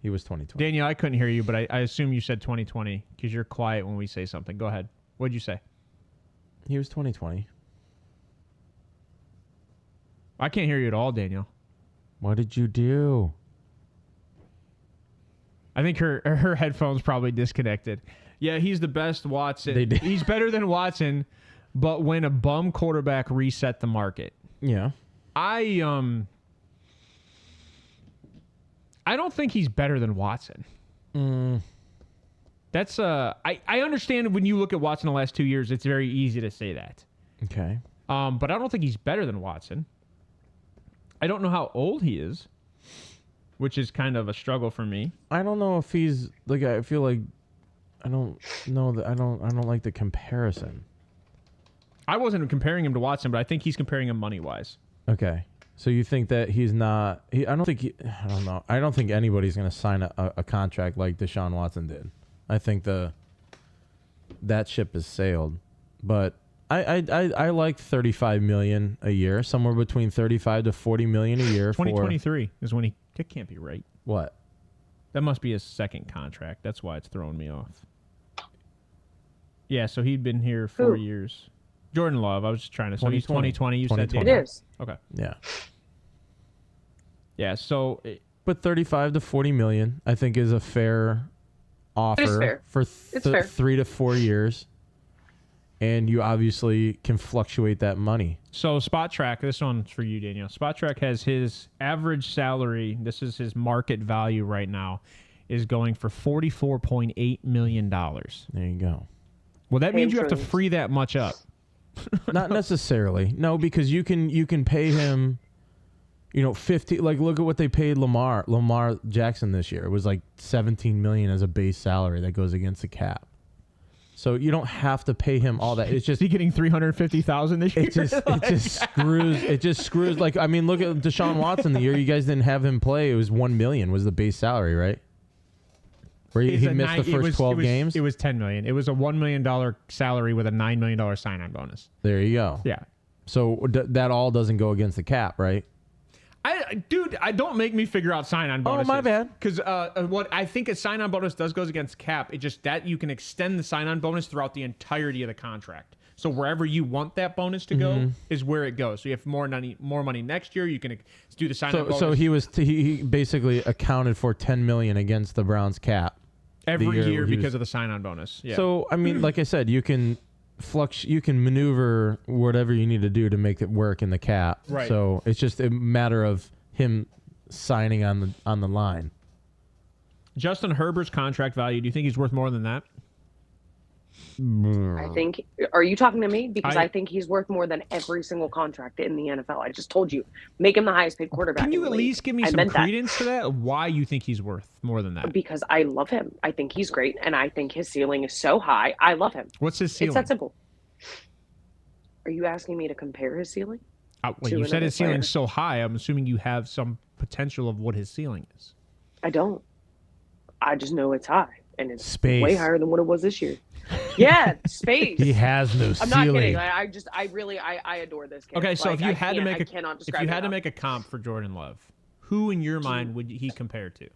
He was 2020. Daniel, I couldn't hear you, but I assume you said 2020 because you're quiet when we say something. Go ahead. What'd you say? He was 2020. I can't hear you at all, Daniel. What did you do? I think her headphones probably disconnected. Yeah, he's the best Watson. They did. He's better than Watson, but when a bum quarterback reset the market. Yeah. I don't think he's better than Watson. That's I understand when you look at Watson the last 2 years, it's very easy to say that. Okay. But I don't think he's better than Watson. I don't know how old he is, which is kind of a struggle for me. I don't know if he's like. I feel like I don't know that. I don't like the comparison. I wasn't comparing him to Watson, but I think he's comparing him money wise. Okay. So you think that he's not? I don't know. I don't think anybody's going to sign a contract like Deshaun Watson did. I think that ship has sailed. But I like $35 million a year, somewhere between $35 to $40 million a year. 2023 is when that can't be right. What? That must be his second contract. That's why it's throwing me off. Yeah, so he'd been here 4 years. Jordan Love, I was just trying to. So he's 2020. You said 2020. It Daniel. is. Okay. Yeah. Yeah. So But 35 to 40 million, I think, is a fair offer fair. for It's fair. 3 to 4 years. And you obviously can fluctuate that money. So Spot Track, this one's for you, Daniel. Spot Track has his average salary. This is his market value right now, is going for $44.8 million. There you go. Well, that means you have to Patrons. free that much up. Not necessarily. No, because you can pay him, 50. Like, look at what they paid Lamar Jackson this year. It was like $17 million as a base salary that goes against the cap. So you don't have to pay him all that. It's just Is he getting $350,000 this year? it just screws. Like, I mean, look at Deshaun Watson. The year you guys didn't have him play, it was $1 million was the base salary, right? Where he missed the first 12 games. It was $10 million. It was a $1 million salary with a $9 million sign-on bonus. There you go. Yeah. So that all doesn't go against the cap, right? Dude, I don't make me figure out sign-on bonuses. my bad. Because what I think a sign-on bonus goes against cap. It's just that you can extend the sign-on bonus throughout the entirety of the contract. So wherever you want that bonus to go is where it goes. So you have more money next year. You can do the sign-on bonus. So he basically accounted for $10 million against the Browns cap every year because of the sign-on bonus. Yeah. So I mean, like I said, you can maneuver whatever you need to do to make it work in the cap. Right. So it's just a matter of him signing on the line. Justin Herbert's contract value, do you think he's worth more than that? I think. Are you talking to me? Because I- I think he's worth more than every single contract in the NFL. I just told you, make him the highest paid quarterback. Can you in at the league. least give me I some meant that. credence to that? Why you think he's worth more than that? Because I love him. I think he's great, and I think his ceiling is so high. I love him. What's his ceiling? It's that simple. Are you asking me to compare his ceiling? Well, to you said another his ceiling's player? so high. I'm assuming you have some potential of what his ceiling is. I don't. I just know it's high, and it's Space. way higher than what it was this year. Yeah, space. He has no I'm not ceiling. kidding. I adore this kid. Okay, so Like, if you I had to can't- make I cannot if describe you it had to enough. make a comp for Jordan Love, who in your mind would he compare to?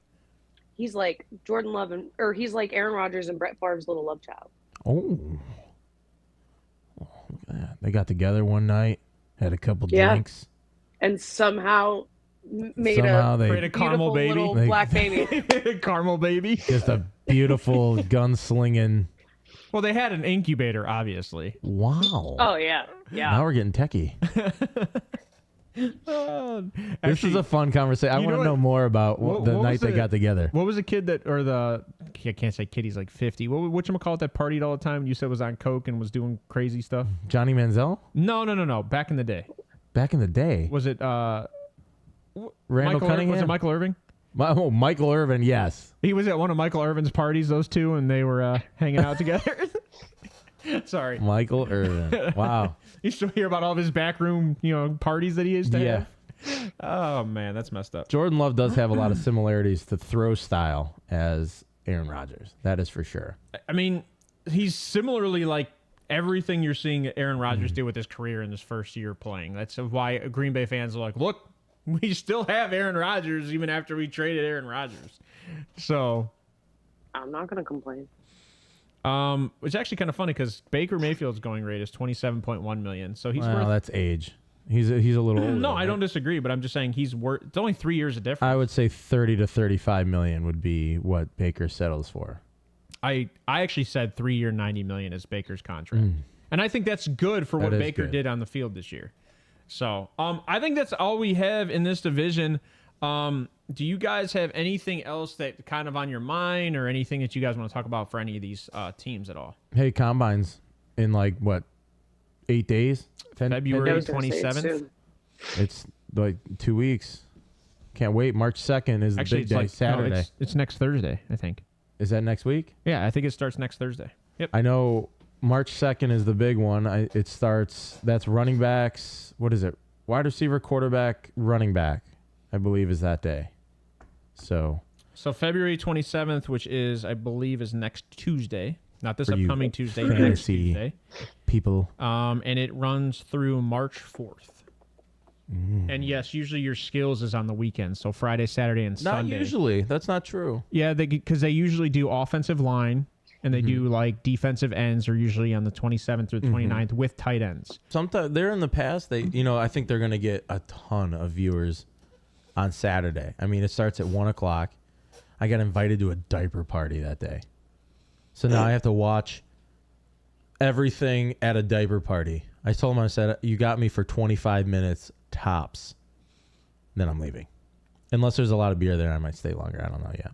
He's like Jordan Love, or he's like Aaron Rodgers and Brett Favre's little love child. Oh, look at that. They got together one night, had a couple Yeah. drinks. And somehow made Somehow a they- Create a caramel beautiful baby. little They- black baby. Caramel baby. Just a beautiful gunslinging. Well, they had an incubator, obviously. Wow. Oh yeah, yeah. Now we're getting techie. This is a fun conversation. I you know want to know what- more about what the was night they the- got together. What was the kid that, or the, I can't say kid, he's like 50. Whatchamacallit that partied all the time? You said was on coke and was doing crazy stuff? Johnny Manziel? No. Back in the day. Back in the day. Was it Randall Cunningham? Was it Michael Irving? Michael Irvin, yes. He was at one of Michael Irvin's parties, those two, and they were hanging out together. Sorry. Michael Irvin. Wow. You still hear about all of his backroom, parties that he used to Yeah. have? Oh, man, that's messed up. Jordan Love does have a lot of similarities to throw style as Aaron Rodgers. That is for sure. I mean, he's similarly like everything you're seeing Aaron Rodgers do with his career in his first year playing. That's why Green Bay fans are like, look, we still have Aaron Rodgers even after we traded Aaron Rodgers. So, I'm not gonna complain. it's actually kind of funny because Baker Mayfield's going rate is $27.1 million. So he's Well, worth. that's age. He's a little older. No, I right? don't disagree, but I'm just saying he's worth. It's only 3 years of difference. I would say 30 to 35 million would be what Baker settles for. I actually said 3 year, $90 million is Baker's contract, and I think that's good for what That is Baker good. did on the field this year. So, I think that's all we have in this division. Do you guys have anything else that kind of on your mind, or anything that you guys want to talk about for any of these teams at all? Hey, combines in like what, 8 days? 10, February I was gonna say it's 27th? soon. It's like 2 weeks. Can't wait. March 2nd is the Actually, big it's day. like Saturday. No, it's next Thursday, I think. Is that next week? Yeah, I think it starts next Thursday. Yep. I know March 2nd is the big one. It starts, that's running backs. What is it? Wide receiver, quarterback, running back, I believe is that day. So February 27th, which is, I believe, is next Tuesday. Not this For you upcoming Tuesday, next fantasy Tuesday. people. And it runs through March 4th. And yes, usually your skills is on the weekend, so Friday, Saturday, and Not Sunday. usually. That's not true. Yeah, because they usually do offensive line, and they do like defensive ends are usually on the 27th or the 29th with tight ends. Sometimes there in the past, I think they're going to get a ton of viewers on Saturday. I mean, it starts at 1 o'clock. I got invited to a diaper party that day. So now I have to watch everything at a diaper party. I told him, I said, you got me for 25 minutes tops. Then I'm leaving. Unless there's a lot of beer there, I might stay longer. I don't know yet.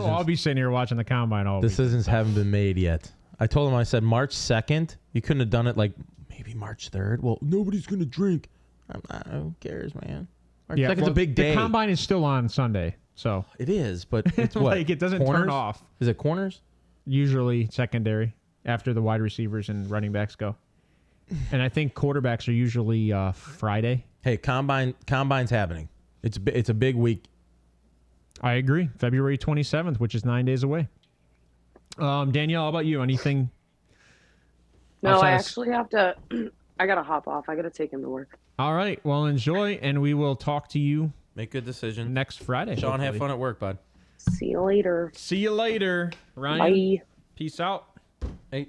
I'll be sitting here watching the combine all week. Decisions haven't been made yet. I told him, I said, March 2nd. You couldn't have done it like maybe March 3rd. Well, nobody's going to drink. Who cares, man? March 2nd's a big day. The combine is still on Sunday. So it is, but it's what? Like, it doesn't corners? turn off. Is it corners? Usually secondary after the wide receivers and running backs go. And I think quarterbacks are usually Friday. Hey, combine's happening. It's a big week. I agree. February 27th, which is 9 days away. Danielle, how about you? Anything? No, I actually have to. I got to hop off. I got to take him to work. All right. Well, enjoy, and we will talk to you. Make good decisions. Next Friday. Sean, hopefully. have fun at work, bud. See you later. See you later, Ryan. Bye. Peace out. Hey.